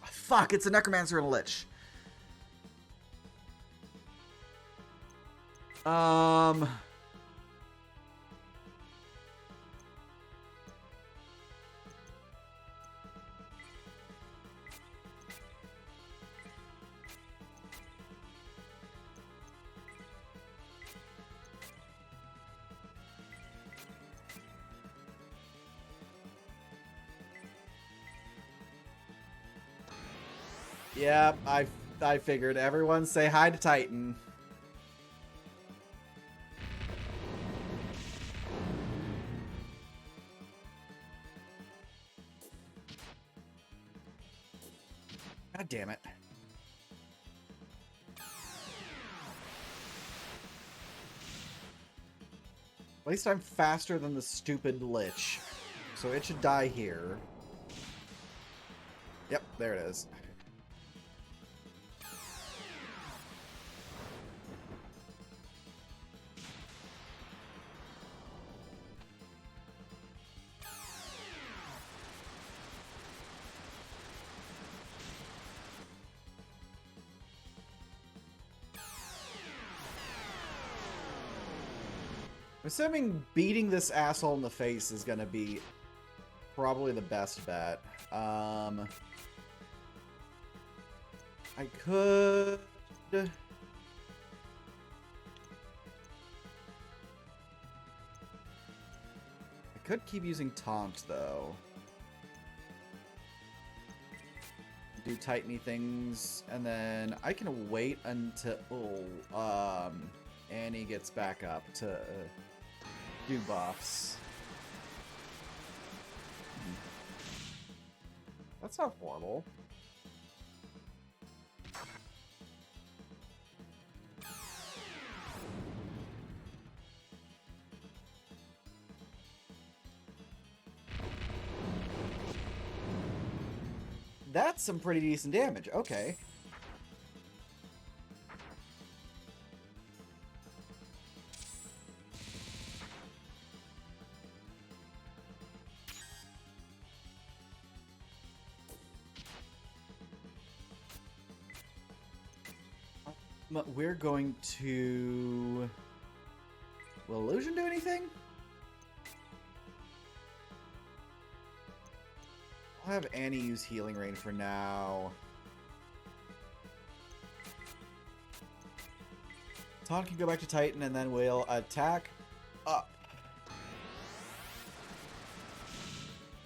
Fuck, it's a necromancer and a lich. Yeah, I figured. Everyone say hi to Titan. God damn it. At least I'm faster than the stupid lich. So it should die here. Yep, there it is. Assuming beating this asshole in the face is gonna be probably the best bet. I could... could keep using Taunt, though. Do tighteny things, and then I can wait until Annie gets back up to do buffs. That's not horrible. That's some pretty decent damage. Okay. We're going to... Will Illusion do anything? I'll have Annie use Healing Rain for now. Taunt can go back to Titan, and then we'll attack up.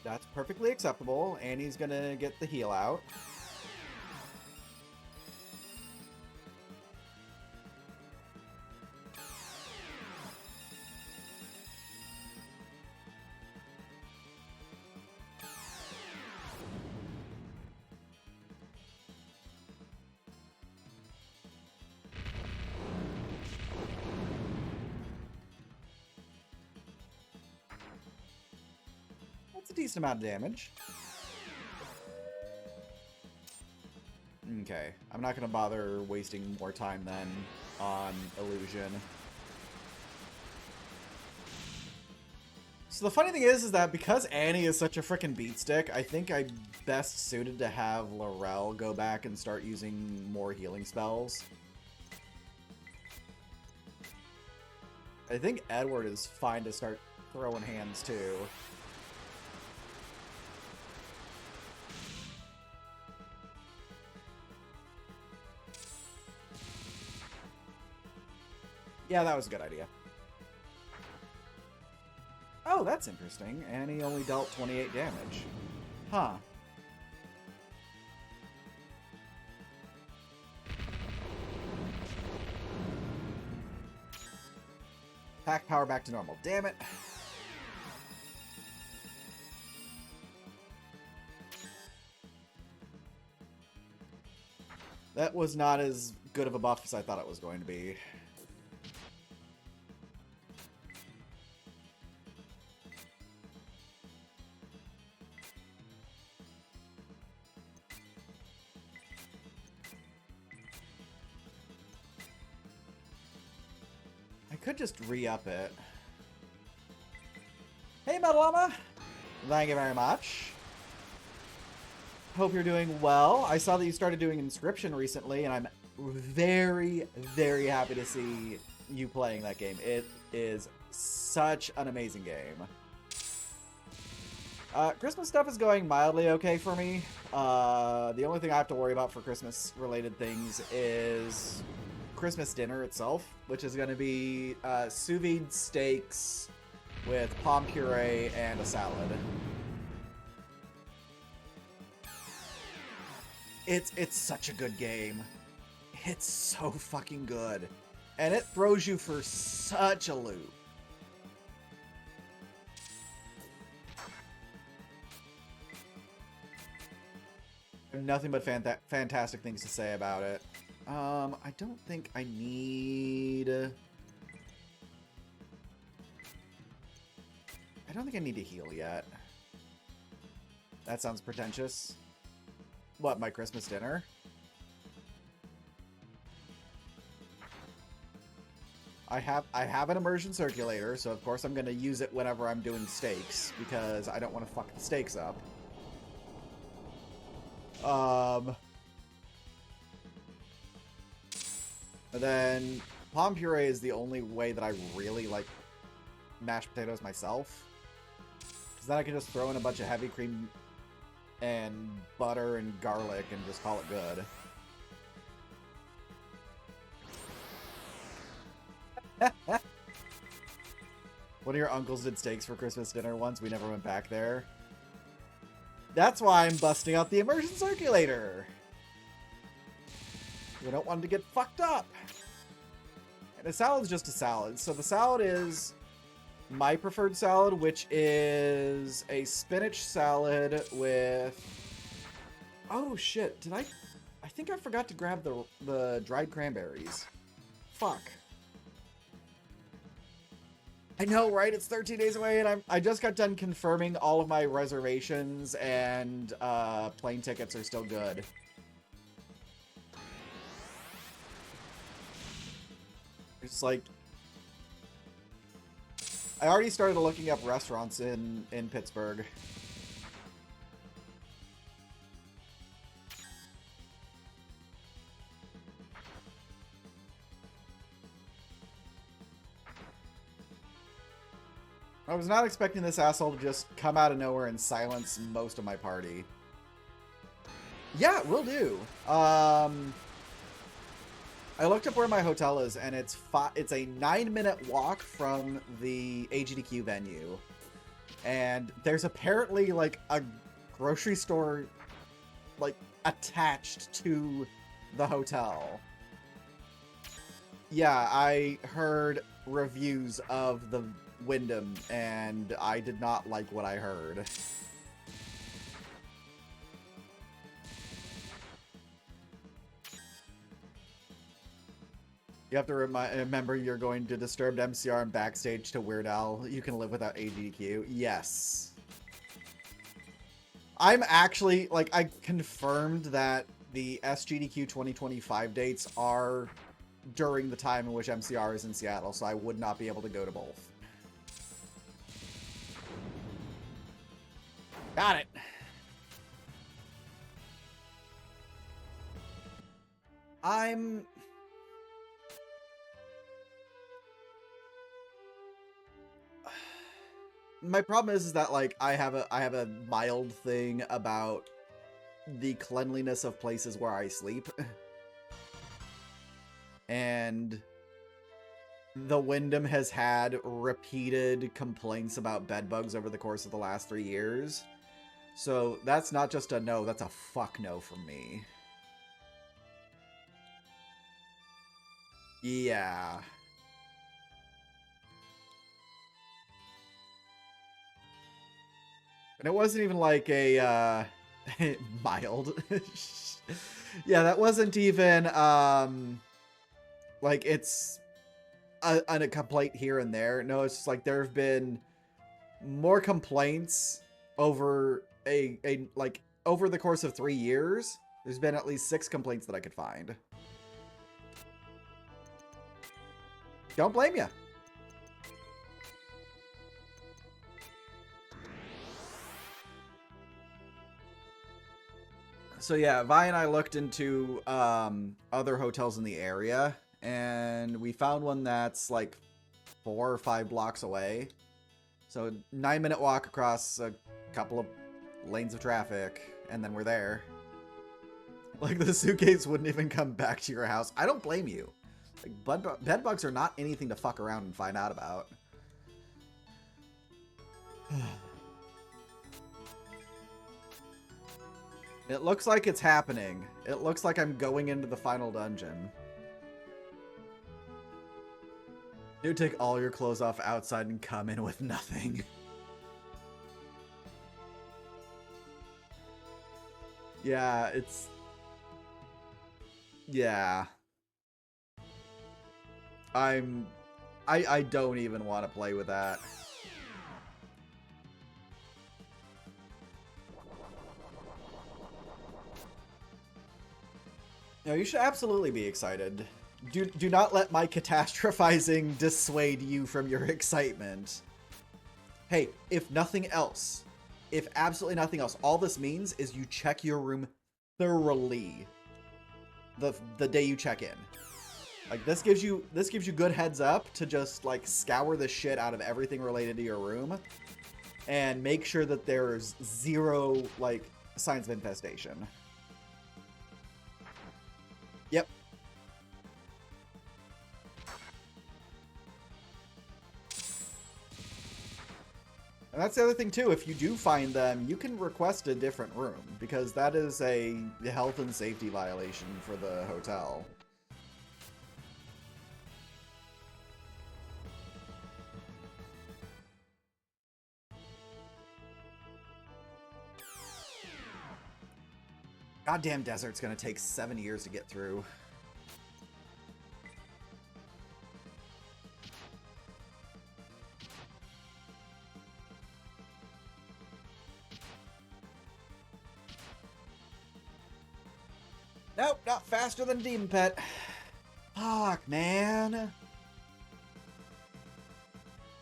That's perfectly acceptable. Annie's gonna get the heal out. That's a decent amount of damage. Okay, I'm not going to bother wasting more time then on Illusion. So the funny thing is that because Annie is such a frickin' beatstick, I think I'm best suited to have Laurel go back and start using more healing spells. I think Edward is fine to start throwing hands too. Yeah, that was a good idea. Oh, that's interesting. Annie only dealt 28 damage. Huh. Pack power back to normal. Damn it. That was not as good of a buff as I thought it was going to be. I could just re-up it. Hey, Metalama! Thank you very much. Hope you're doing well. I saw that you started doing Inscription recently, and I'm very, very happy to see you playing that game. It is such an amazing game. Christmas stuff is going mildly okay for me. The only thing I have to worry about for Christmas-related things is Christmas dinner itself, which is going to be sous vide steaks with palm puree and a salad. It's such a good game. It's so fucking good. And it throws you for such a loop. I have nothing but fantastic things to say about it. I don't think I need... I don't think I need to heal yet. That sounds pretentious. What, my Christmas dinner? I have an immersion circulator, so of course I'm going to use it whenever I'm doing steaks, because I don't want to fuck the steaks up. And then palm puree is the only way that I really like mashed potatoes myself. Because then I can just throw in a bunch of heavy cream and butter and garlic and just call it good. One of your uncles did steaks for Christmas dinner once. We never went back there. That's why I'm busting out the immersion circulator. We don't want to get fucked up. And a salad's just a salad. So the salad is my preferred salad, which is a spinach salad with... Oh, shit. Did I think I forgot to grab the dried cranberries. Fuck. I know, right? It's 13 days away, and I just got done confirming all of my reservations, and plane tickets are still good. It's like... I already started looking up restaurants in Pittsburgh. I was not expecting this asshole to just come out of nowhere and silence most of my party. Yeah, will do. I looked up where my hotel is, and it's a 9-minute walk from the AGDQ venue. And there's apparently, like, a grocery store, like, attached to the hotel. Yeah, I heard reviews of the Wyndham, and I did not like what I heard. You have to remember you're going to Disturbed MCR and backstage to Weird Al. You can live without AGDQ. Yes. I'm actually, like, I confirmed that the SGDQ 2025 dates are during the time in which MCR is in Seattle, so I would not be able to go to both. Got it. My problem is that, like, I have a mild thing about the cleanliness of places where I sleep. And the Wyndham has had repeated complaints about bed bugs over the course of the last 3 years. So that's not just a no, that's a fuck no from me. Yeah. And it wasn't even like a, mild. Yeah, that wasn't even, like, it's a complaint here and there. No, it's just like there have been more complaints over over the course of 3 years. There's been at least 6 complaints that I could find. Don't blame you. So yeah, Vi and I looked into other hotels in the area, and we found one that's like 4 or 5 blocks away. So 9-minute walk across a couple of lanes of traffic, and then we're there. Like, the suitcase wouldn't even come back to your house. I don't blame you. Like, bed bugs are not anything to fuck around and find out about. It looks like it's happening. It looks like I'm going into the final dungeon. You take all your clothes off outside and come in with nothing. Yeah, it's... Yeah. I don't even want to play with that. No, you should absolutely be excited. Do not let my catastrophizing dissuade you from your excitement. Hey, if nothing else, if absolutely nothing else, all this means is you check your room thoroughly the day you check in. Like, this gives you good heads up to just, like, scour the shit out of everything related to your room and make sure that there's 0, like, signs of infestation. Yep. And that's the other thing, too. If you do find them, you can request a different room, because that is a health and safety violation for the hotel. Goddamn desert's gonna take 7 years to get through. Nope, not faster than Demon Pet. Fuck, man.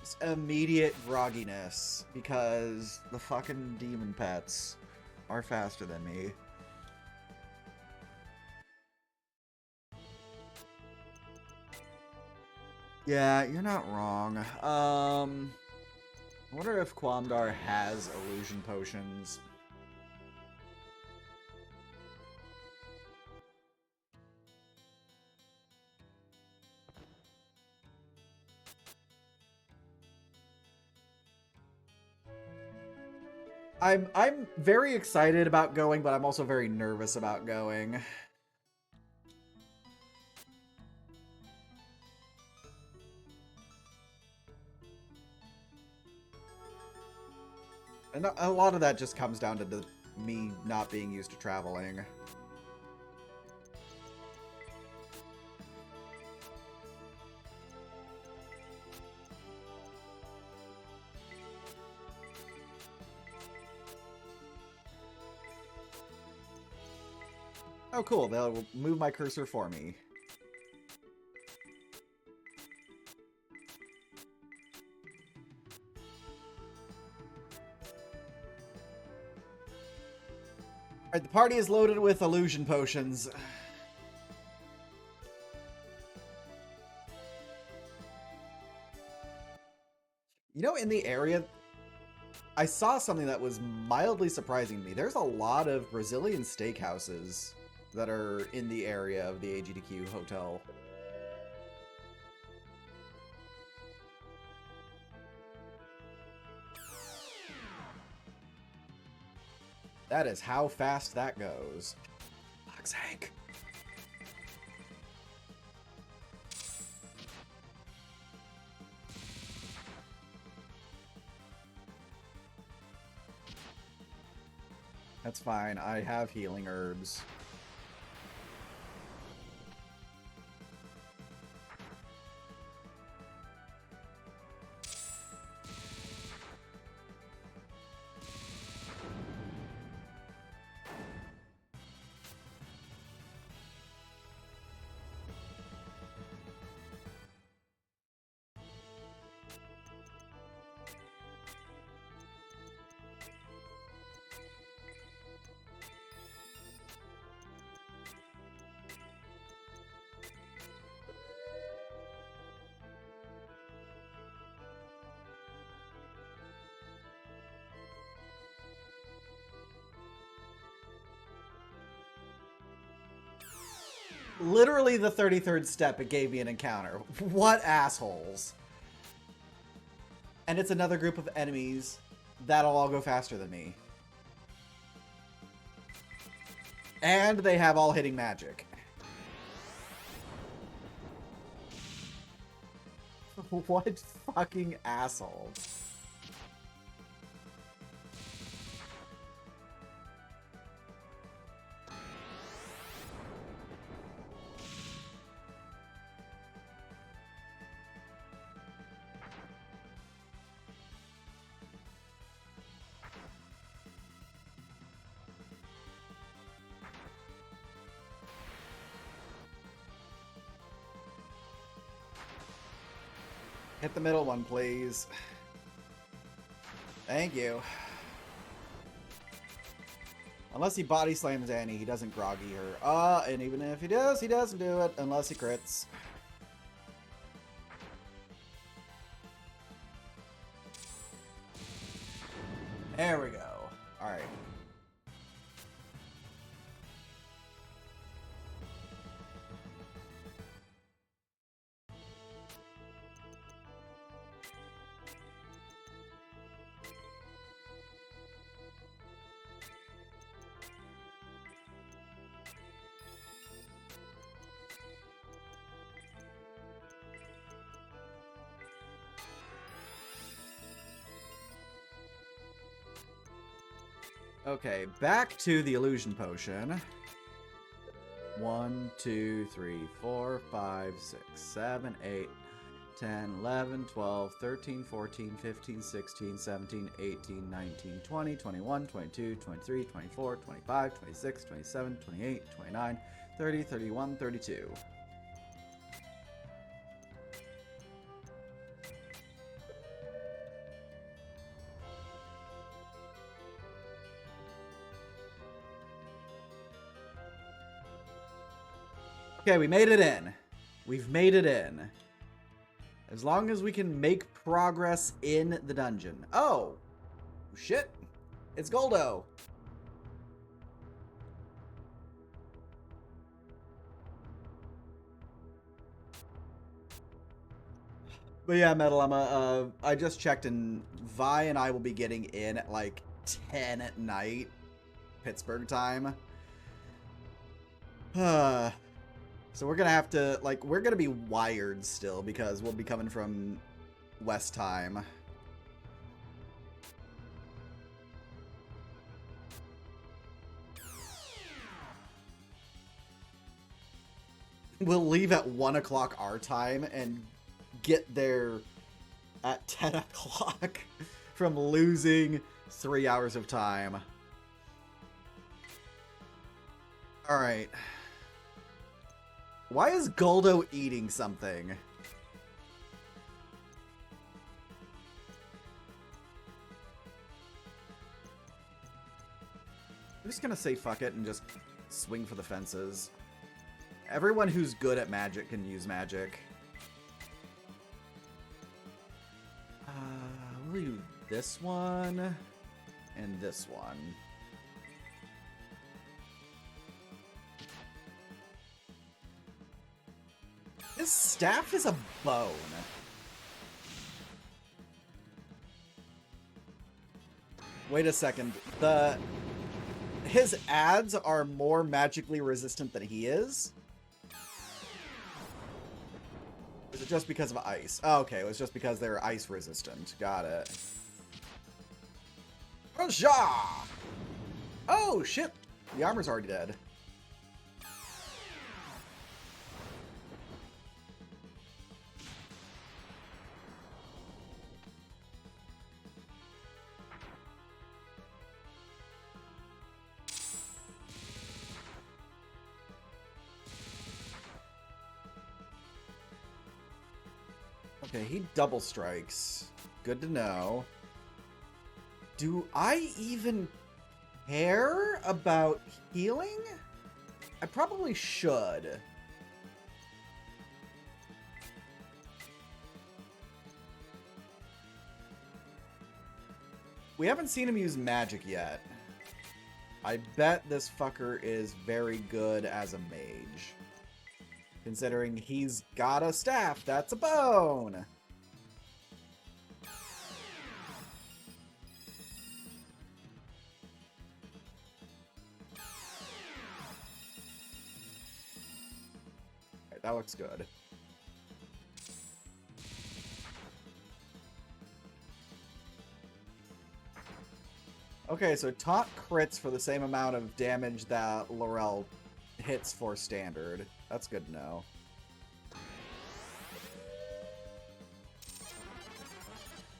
Just immediate grogginess because the fucking Demon Pets are faster than me. Yeah, you're not wrong. I wonder if Quamdar has illusion potions. I'm very excited about going, but I'm also very nervous about going. And a lot of that just comes down to me not being used to traveling. Oh, cool. They'll move my cursor for me. Alright, the party is loaded with illusion potions. You know, in the area, I saw something that was mildly surprising to me. There's a lot of Brazilian steakhouses that are in the area of the AGDQ hotel. That is how fast that goes. Fuck's sake. That's fine. I have healing herbs. Literally the 33rd step, it gave me an encounter. What assholes. And it's another group of enemies that'll all go faster than me. And they have all hitting magic. What fucking assholes. Hit the middle one, please. Thank you. Unless he body slams Annie, he doesn't groggy her. And even if he does, he doesn't do it unless he crits. There we go. Alright. Okay, back to the illusion potion. 1, 2, 3, 4, 5, 6, 7, 8, 10, 11, 12, 13, 14, 15, 16, 17, 18, 19, 20, 21, 22, 23, 24, 25, 26, 27, 28, 29, 30, 31, 32. Okay, we made it in. We've made it in. As long as we can make progress in the dungeon. Oh! Shit! It's Goldo! But yeah, Metalema, I just checked and Vi and I will be getting in at like 10 at night, Pittsburgh time. So we're gonna have to, like, we're gonna be wired still because we'll be coming from West time. We'll leave at 1 o'clock our time and get there at 10 o'clock from losing 3 hours of time. Alright. Why is Goldo eating something? I'm just gonna say fuck it and just swing for the fences. Everyone who's good at magic can use magic. We'll do this one and this one. His staff is a bone. Wait a second. His ads are more magically resistant than he is? Is it just because of ice? Oh, okay, it was just because they're ice resistant. Got it. Huzzah! Oh, shit! The armor's already dead. Okay, he double strikes. Good to know. Do I even care about healing? I probably should. We haven't seen him use magic yet. I bet this fucker is very good as a mage. Considering he's got a staff that's a bone. Alright, that looks good. Okay, so taunt crits for the same amount of damage that Laurel hits for standard. That's good to know.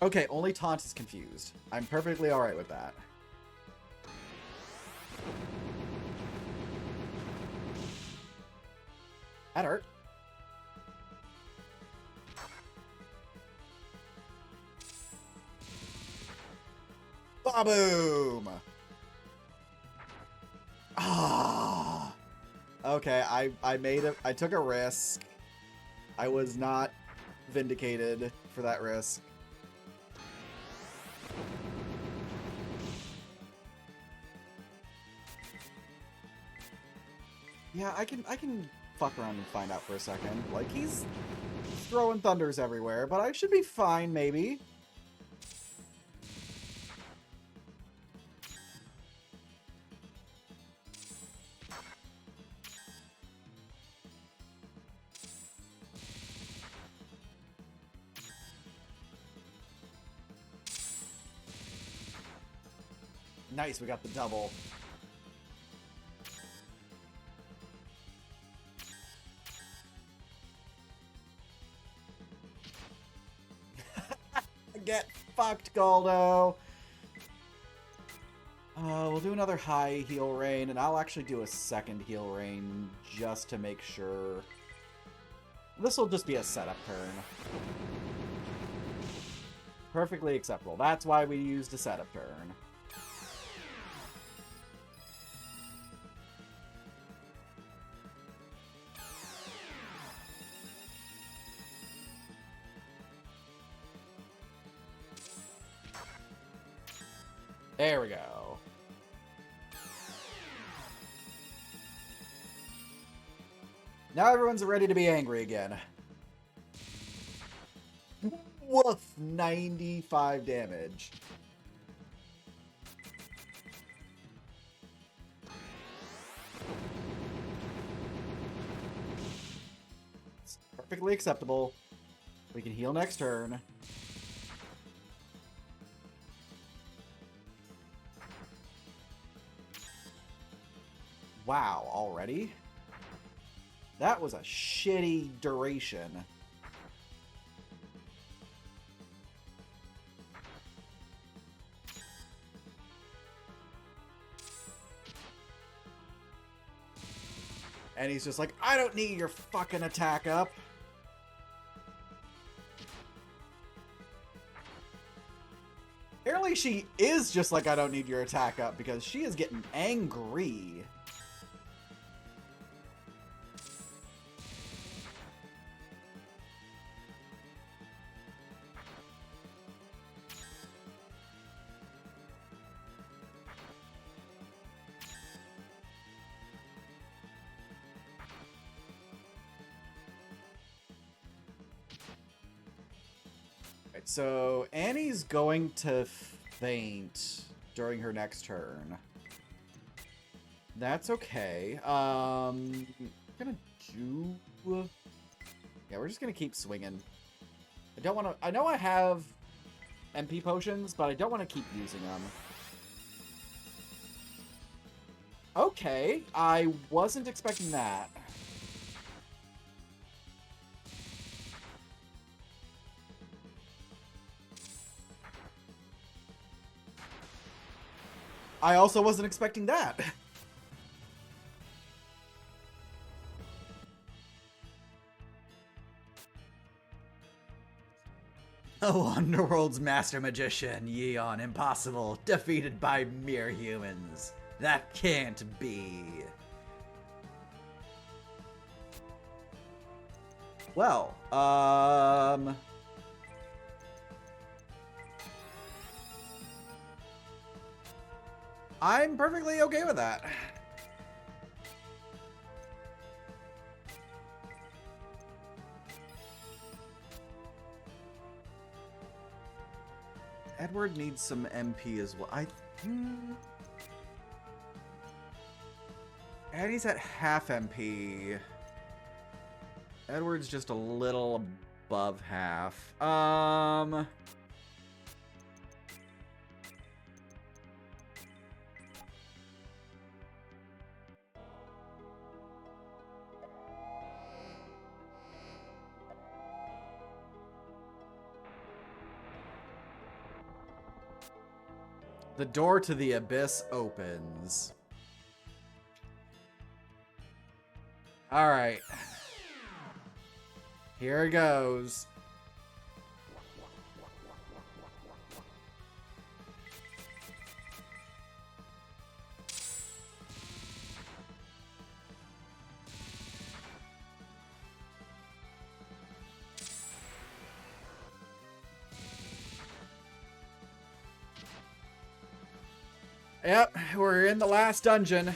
Okay, only taunt is confused. I'm perfectly alright with that. That hurt. Ba-boom! Ah! Okay, I took a risk. I was not vindicated for that risk. Yeah, I can fuck around and find out for a second. Like, he's throwing thunders everywhere, but I should be fine, maybe. Nice, we got the double. Get fucked, Goldo. We'll do another high heal rain, and I'll actually do a second heal rain just to make sure. This will just be a setup turn. Perfectly acceptable. That's why we used a setup turn. There we go. Now everyone's ready to be angry again. Woof! 95 damage. It's perfectly acceptable. We can heal next turn. Wow, already? That was a shitty duration. And he's just like, I don't need your fucking attack up. Apparently she is just like, I don't need your attack up, because she is getting angry. So Annie's going to faint during her next turn. That's okay. I'm gonna do... Yeah, we're just gonna keep swinging. I don't want to... I know I have MP potions, but I don't want to keep using them. Okay, I wasn't expecting that. I also wasn't expecting that. Oh, Underworld's master magician, Yeon Impossible, defeated by mere humans. That can't be. Well, I'm perfectly okay with that. Edward needs some MP as well. Eddie's at half MP. Edward's just a little above half. The door to the abyss opens. All right. Here it goes. Yep, we're in the last dungeon.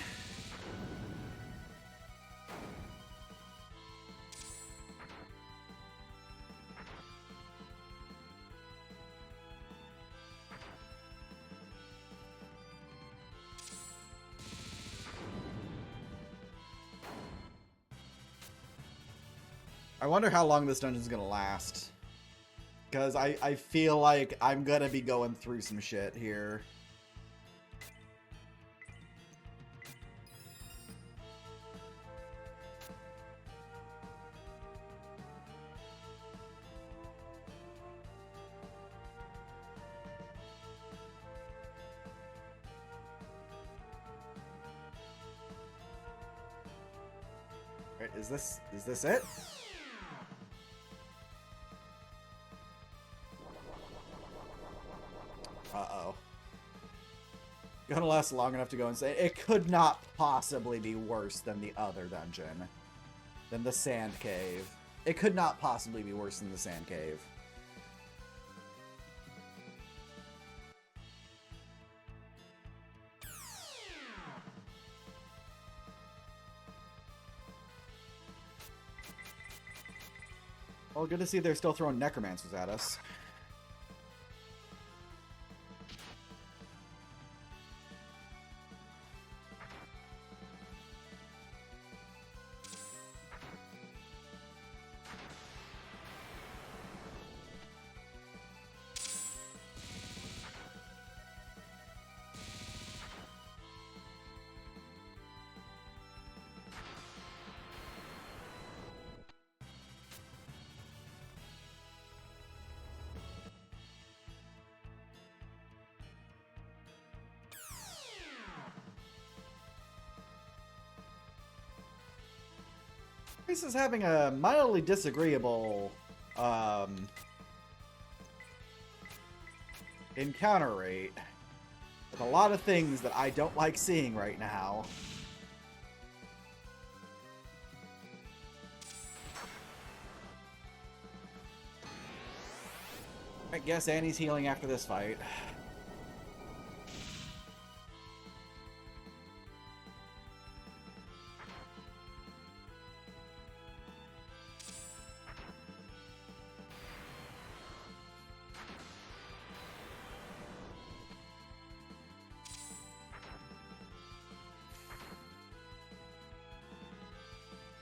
I wonder how long this dungeon's gonna last. Because I feel like I'm gonna be going through some shit here. Right, is this it? Uh-oh. Gonna last long enough to go and say it could not possibly be worse than the other dungeon. Than the Sand Cave. It could not possibly be worse than the Sand Cave. Well, good to see they're still throwing necromancers at us. This is having a mildly disagreeable encounter rate with a lot of things that I don't like seeing right now. I guess Annie's healing after this fight.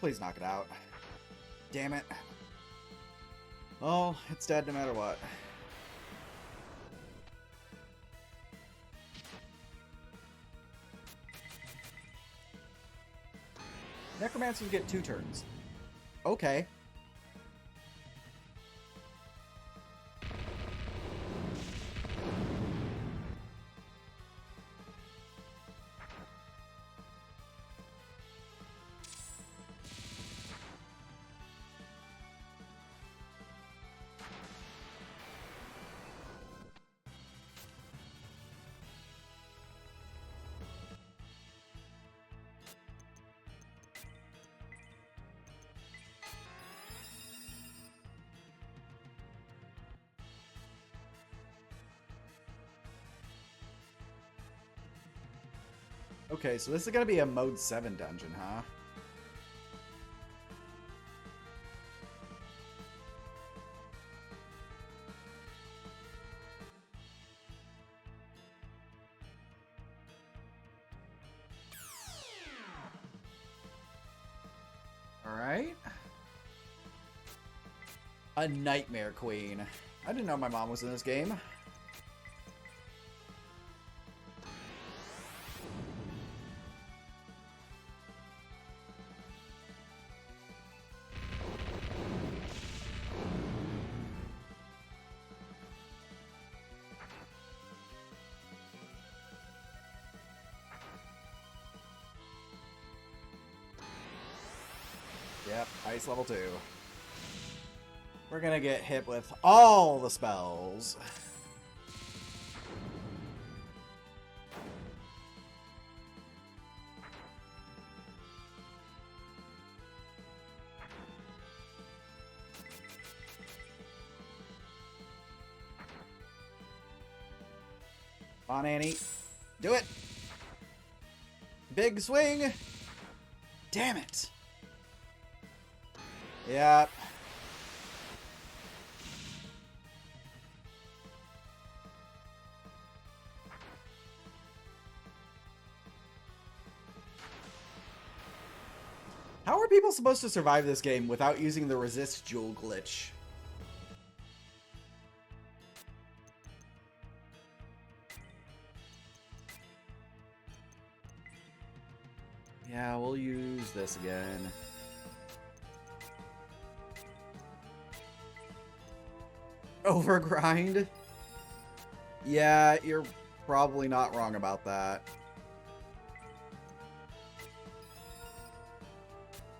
Please knock it out. Damn it. Oh, it's dead no matter what. Necromancers get 2 turns. Okay. Okay, so this is gonna be a Mode 7 dungeon, huh? Alright. A Nightmare Queen. I didn't know my mom was in this game. Yep, ice level 2. We're gonna get hit with all the spells. Come on, Annie. Do it! Big swing! Damn it! Yep. How are people supposed to survive this game without using the resist jewel glitch? Yeah, we'll use this again. Overgrind? Yeah, you're probably not wrong about that.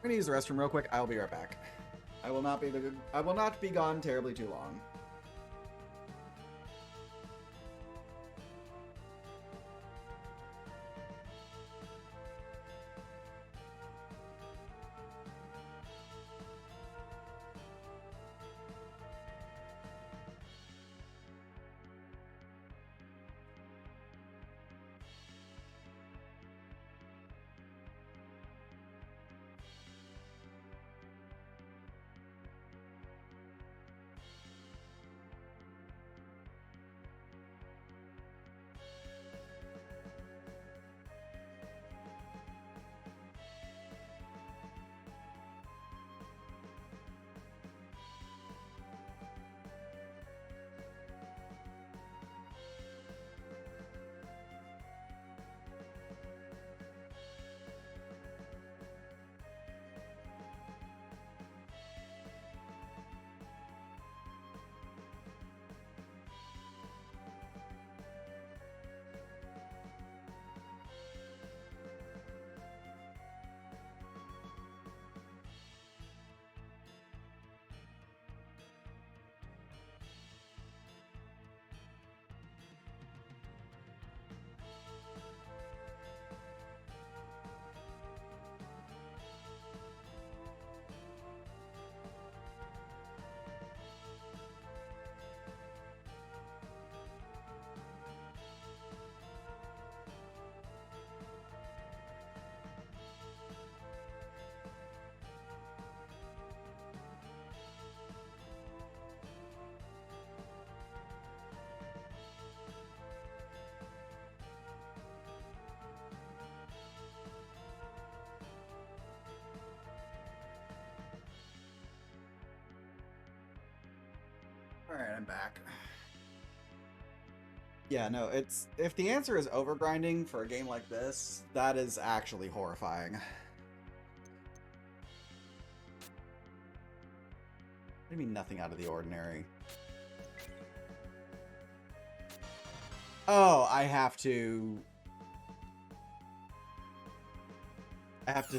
I'm gonna use the restroom real quick. I'll be right back. I will not be gone terribly too long. Alright, I'm back. Yeah, no, it's... If the answer is overgrinding for a game like this, that is actually horrifying. What do you mean nothing out of the ordinary? Oh, I have to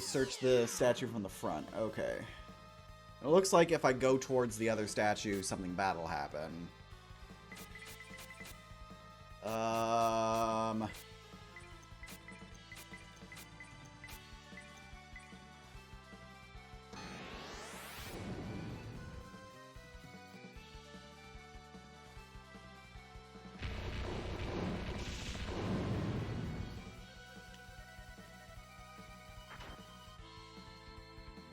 search the statue from the front. Okay. It looks like if I go towards the other statue, something bad will happen.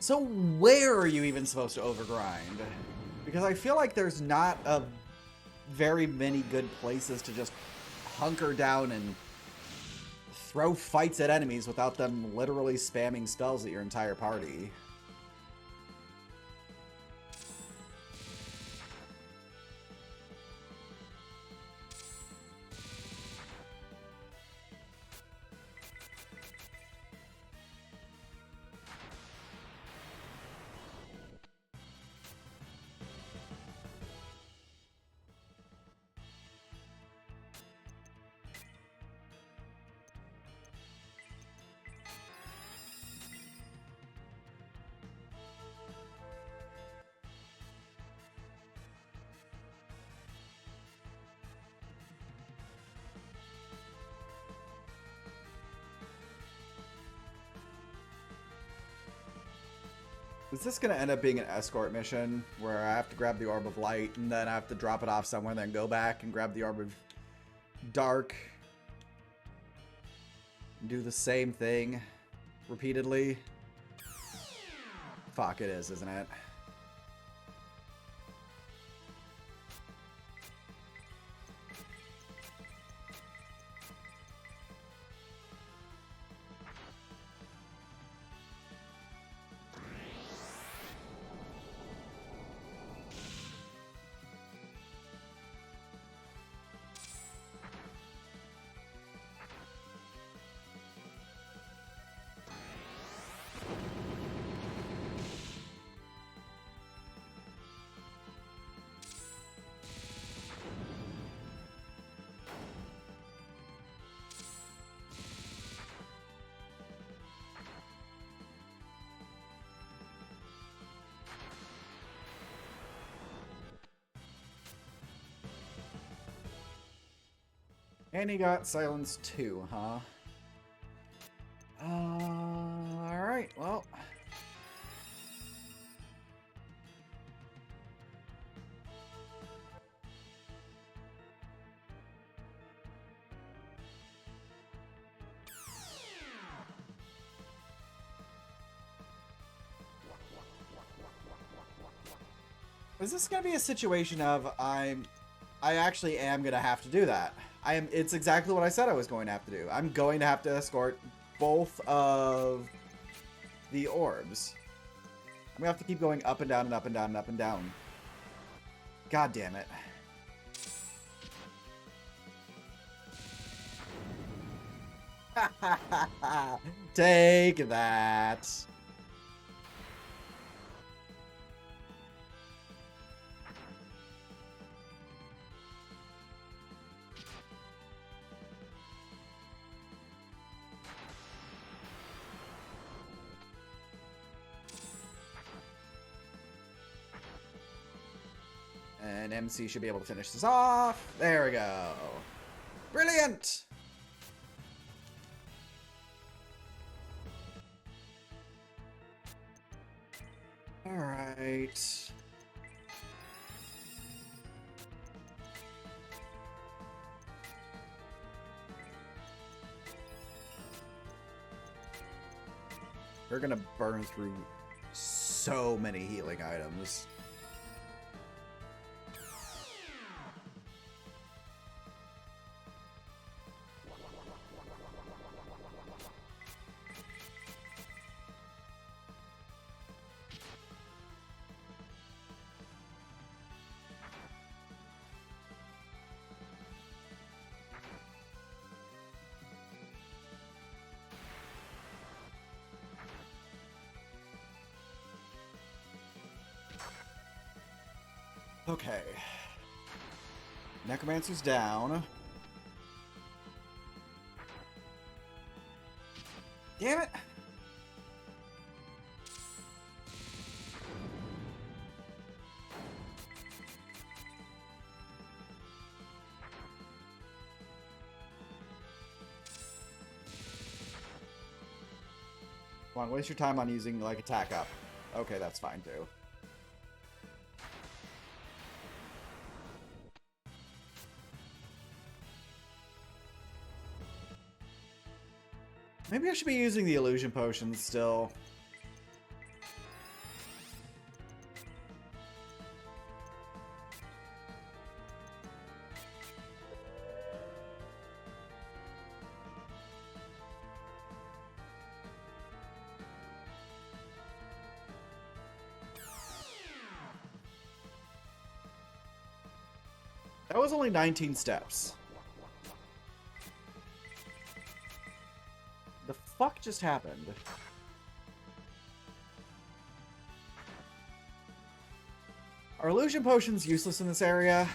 So where are you even supposed to overgrind? Because I feel like there's not a very many good places to just hunker down and throw fights at enemies without them literally spamming spells at your entire party. Is this going to end up being an escort mission where I have to grab the Orb of Light and then I have to drop it off somewhere and then go back and grab the Orb of Dark and do the same thing repeatedly? Fuck, it is, isn't it? And he got silence too, huh? Alright, well. Is this gonna be a situation of I actually am gonna have to do that? It's exactly what I said I was going to have to do. I'm going to have to escort both of the orbs. I'm gonna have to keep going up and down and up and down and up and down. God damn it. Take that. And MC should be able to finish this off. There we go. Brilliant! Alright. We're gonna burn through so many healing items. Okay. Necromancer's down. Damn it! Come on, waste your time on using, like, attack up. Okay, that's fine, too. Maybe I should be using the illusion potions still. That was only 19 steps. The fuck just happened? Are illusion potions useless in this area?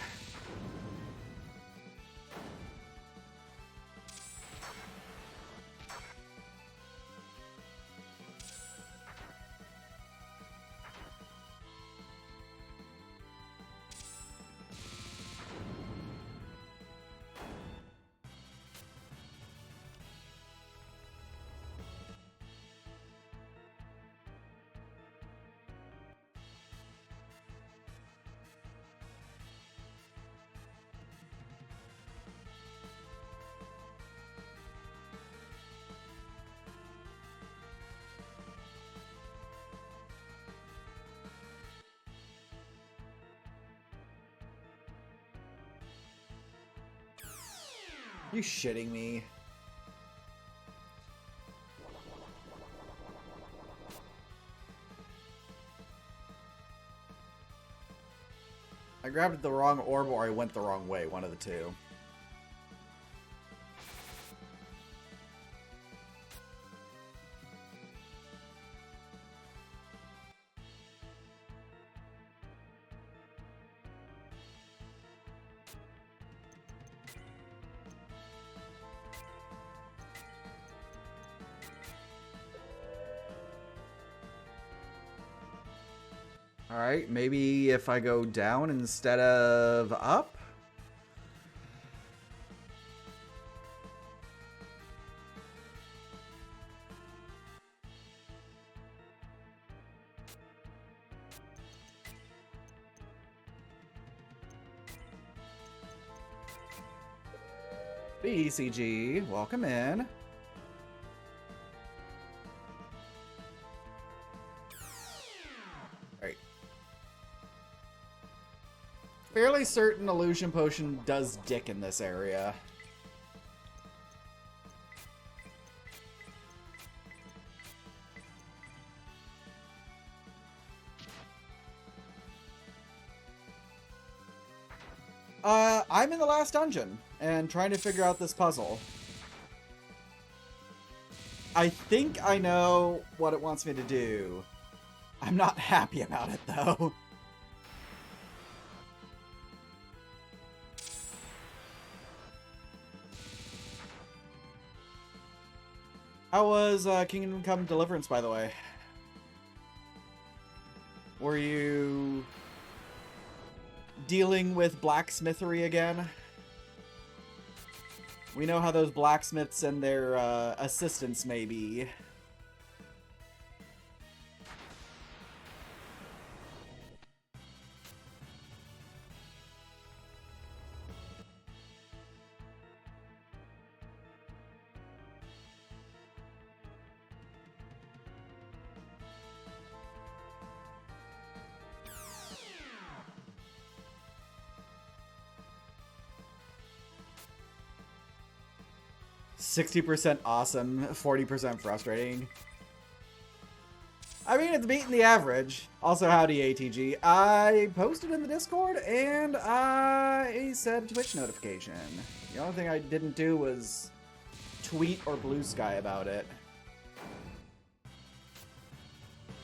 You shitting me? I grabbed the wrong orb or I went the wrong way, one of the two. Alright, maybe if I go down instead of up? BCG, welcome in. Alright. Fairly certain Illusion Potion does dick in this area. I'm in the last dungeon and trying to figure out this puzzle. I think I know what it wants me to do. I'm not happy about it, though. How was Kingdom Come Deliverance, by the way? Were you dealing with blacksmithery again? We know how those blacksmiths and their assistants may be. %60 awesome, 40% frustrating. I mean, it's beating the average. Also, howdy, ATG. I posted in the Discord, and I said Twitch notification. The only thing I didn't do was tweet or blue sky about it.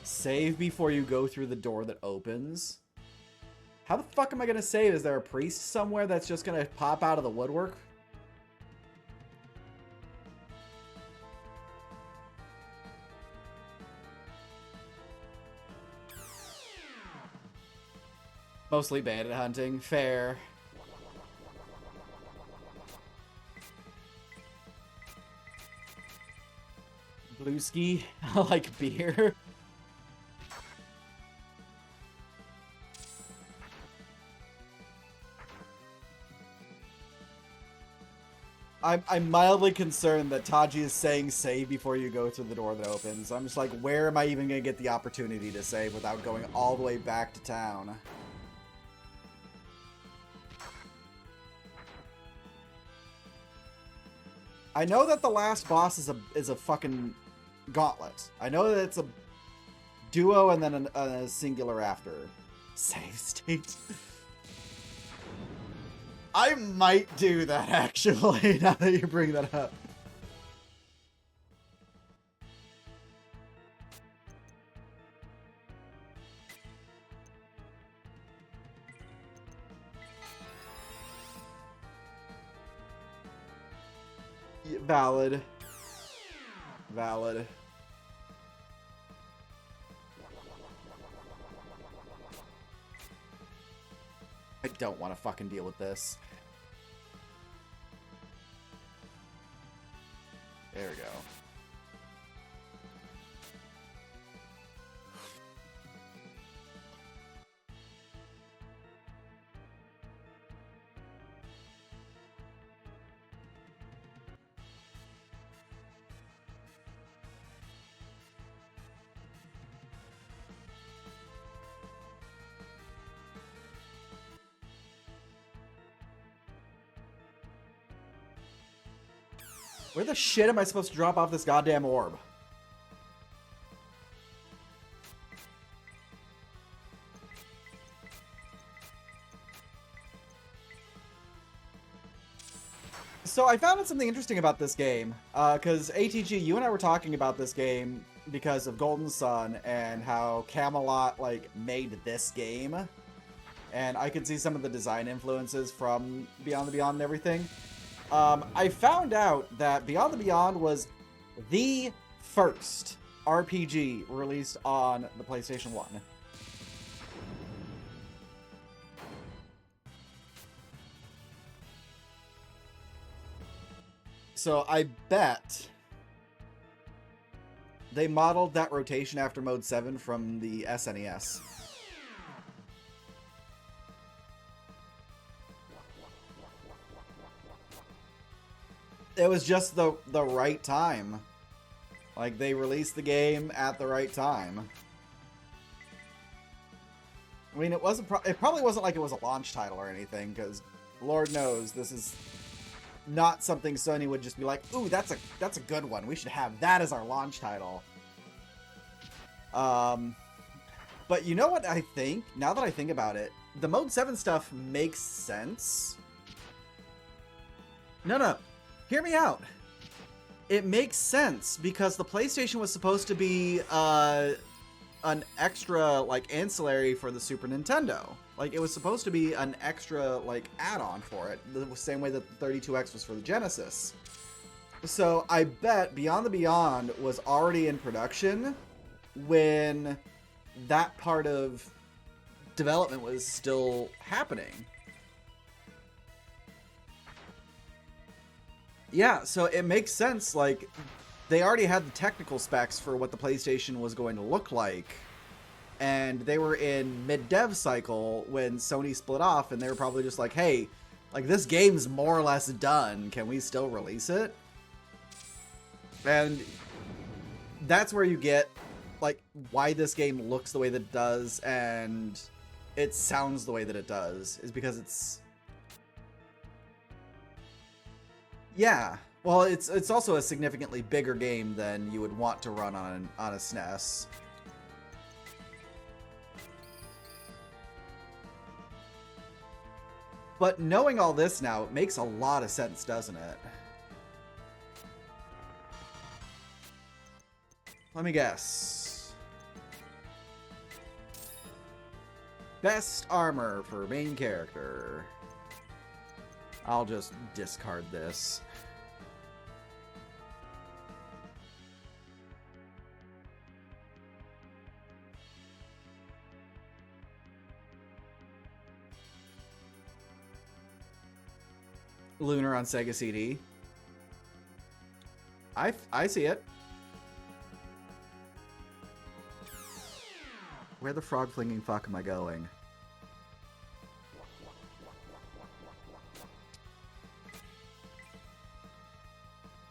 Save before you go through the door that opens. How the fuck am I gonna save? Is there a priest somewhere that's just gonna pop out of the woodwork? Mostly bandit hunting. Fair. Blueski. I like beer. I'm mildly concerned that Taji is saying save before you go through the door that opens. I'm just like, where am I even going to get the opportunity to save without going all the way back to town? I know that the last boss is a fucking gauntlet. I know that it's a duo and then a singular after. Save state. I might do that, actually, now that you bring that up. Valid. Valid. I don't want to fucking deal with this. There we go. Where the shit am I supposed to drop off this goddamn orb? So I found out something interesting about this game, because ATG, you and I were talking about this game because of Golden Sun and how Camelot, like, made this game. And I could see some of the design influences from Beyond the Beyond and everything. I found out that Beyond the Beyond was the first RPG released on the PlayStation 1. So I bet they modeled that rotation after Mode 7 from the SNES. It was just the right time. Like, they released the game at the right time. I mean, it probably wasn't like it was a launch title or anything, because Lord knows this is not something Sony would just be like, ooh, that's a good one. We should have that as our launch title. But you know what I think? Now that I think about it, the Mode 7 stuff makes sense. No. Hear me out. It makes sense because the PlayStation was supposed to be an extra, like, ancillary for the Super Nintendo. Like, it was supposed to be an extra, like, add-on for it, the same way that the 32X was for the Genesis. So I bet Beyond the Beyond was already in production when that part of development was still happening. Yeah, so it makes sense, like, they already had the technical specs for what the PlayStation was going to look like, and they were in mid-dev cycle when Sony split off, and they were probably just like, hey, like, this game's more or less done, can we still release it? And that's where you get, like, why this game looks the way that it does, and it sounds the way that it does, is because it's... Yeah, well, it's also a significantly bigger game than you would want to run on a SNES. But knowing all this now, it makes a lot of sense, doesn't it? Let me guess. Best armor for main character. I'll just discard this. Lunar on Sega CD. I see it. Where the frog flinging fuck am I going?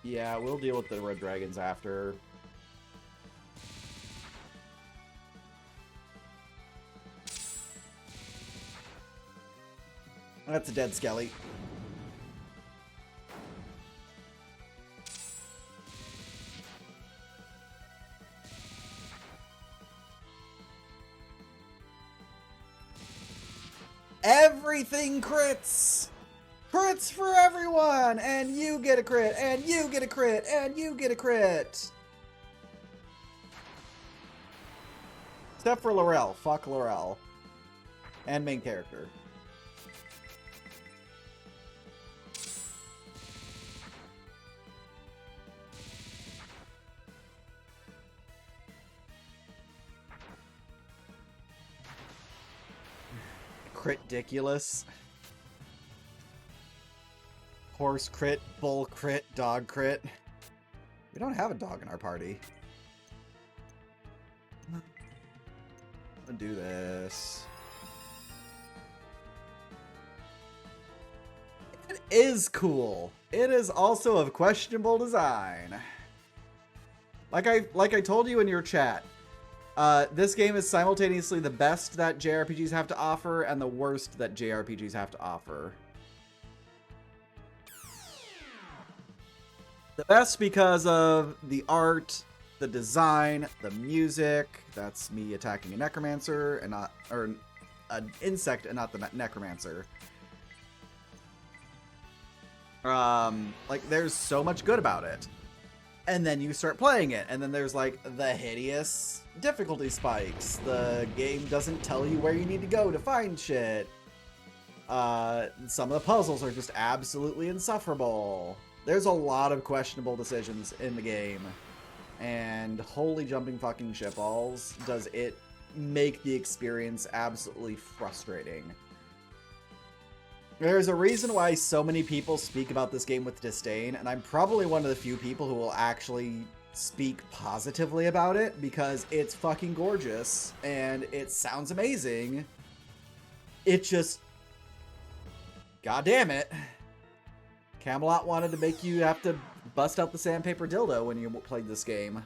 Yeah, we'll deal with the red dragons after. That's a dead skelly. Everything crits! Crits for everyone! And you get a crit, and you get a crit, and you get a crit! Except for Laurel. Fuck Laurel. And main character. Crit-diculous. Horse crit, bull crit, dog crit. We don't have a dog in our party. I'm gonna do this. It is cool. It is also of questionable design. Like I told you in your chat, this game is simultaneously the best that JRPGs have to offer and the worst that JRPGs have to offer. The best because of the art, the design, the music. That's me attacking a necromancer and not, or an insect and not the necromancer. Like, there's so much good about it. And then you start playing it, and then there's, like, the hideous difficulty spikes. The game doesn't tell you where you need to go to find shit. Some of the puzzles are just absolutely insufferable. There's a lot of questionable decisions in the game. And holy jumping fucking shitballs, does it make the experience absolutely frustrating. There's a reason why so many people speak about this game with disdain, and I'm probably one of the few people who will actually speak positively about it, because it's fucking gorgeous, and it sounds amazing. It just... God damn it. Camelot wanted to make you have to bust out the sandpaper dildo when you played this game.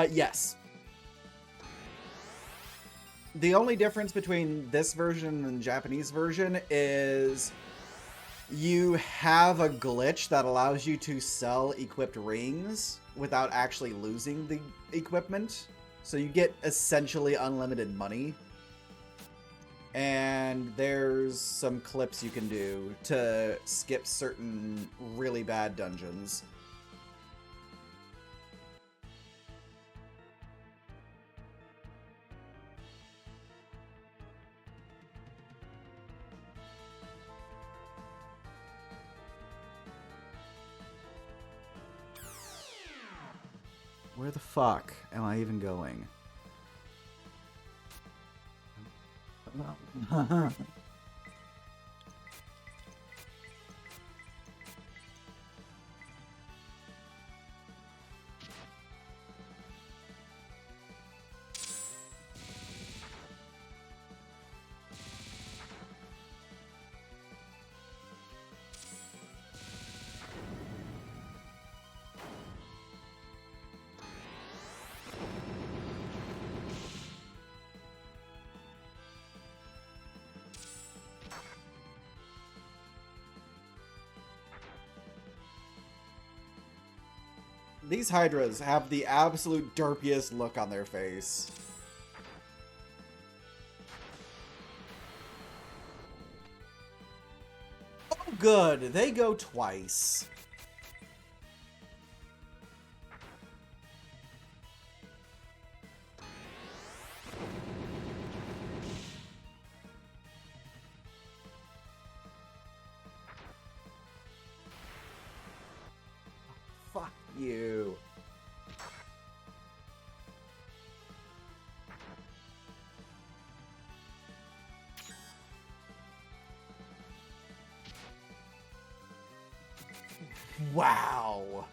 Yes. The only difference between this version and the Japanese version is you have a glitch that allows you to sell equipped rings without actually losing the equipment. So you get essentially unlimited money. And there's some clips you can do to skip certain really bad dungeons. Where the fuck am I even going? These Hydras have the absolute derpiest look on their face. Oh, good. They go twice. Fuck you. Wow.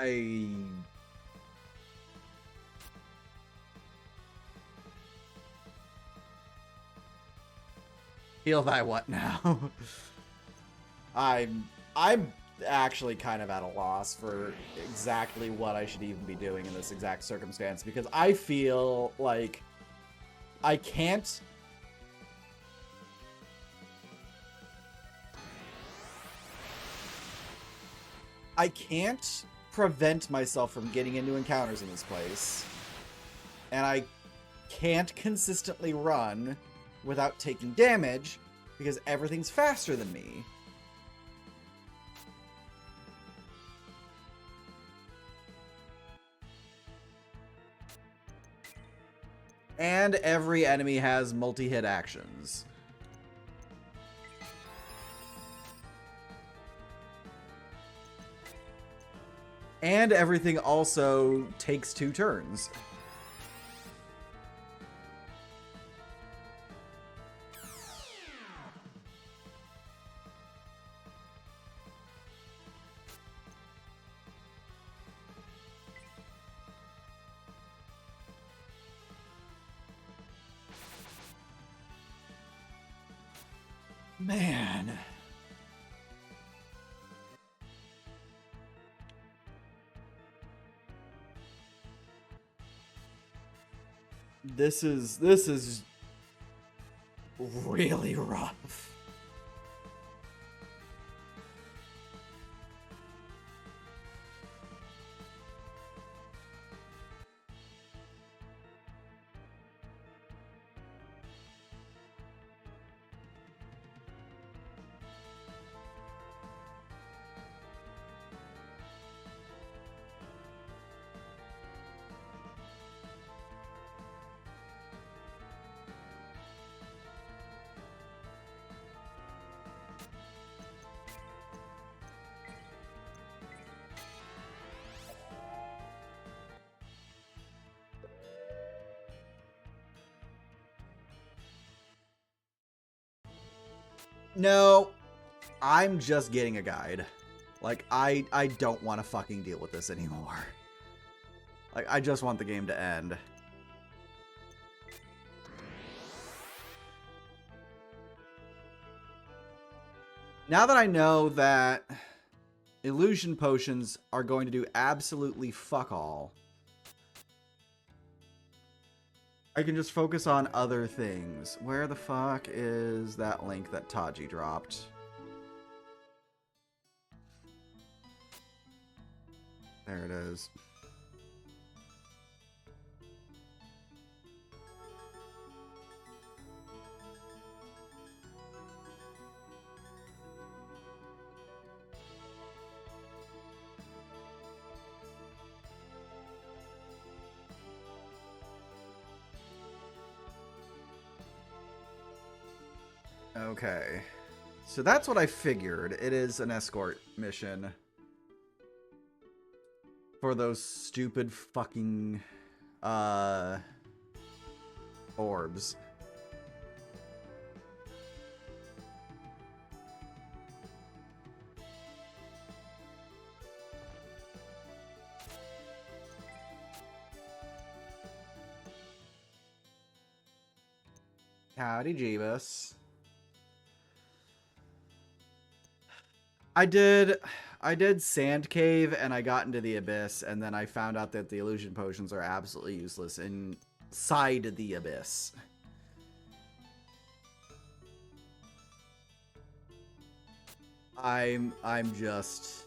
I feel thy what now? I'm actually kind of at a loss for exactly what I should even be doing in this exact circumstance, because I feel like I can't prevent myself from getting into encounters in this place. And I can't consistently run without taking damage because everything's faster than me. And every enemy has multi-hit actions. And everything also takes 2 turns. Man. This is really rough. No, I'm just getting a guide. Like, I don't want to fucking deal with this anymore. Like, I just want the game to end. Now that I know that illusion potions are going to do absolutely fuck all, I can just focus on other things. Where the fuck is that link that Taji dropped? There it is. Okay. So that's what I figured. It is an escort mission. For those stupid fucking orbs. Howdy, Jeebus. I did Sand Cave and I got into the Abyss, and then I found out that the illusion potions are absolutely useless inside the Abyss. I'm just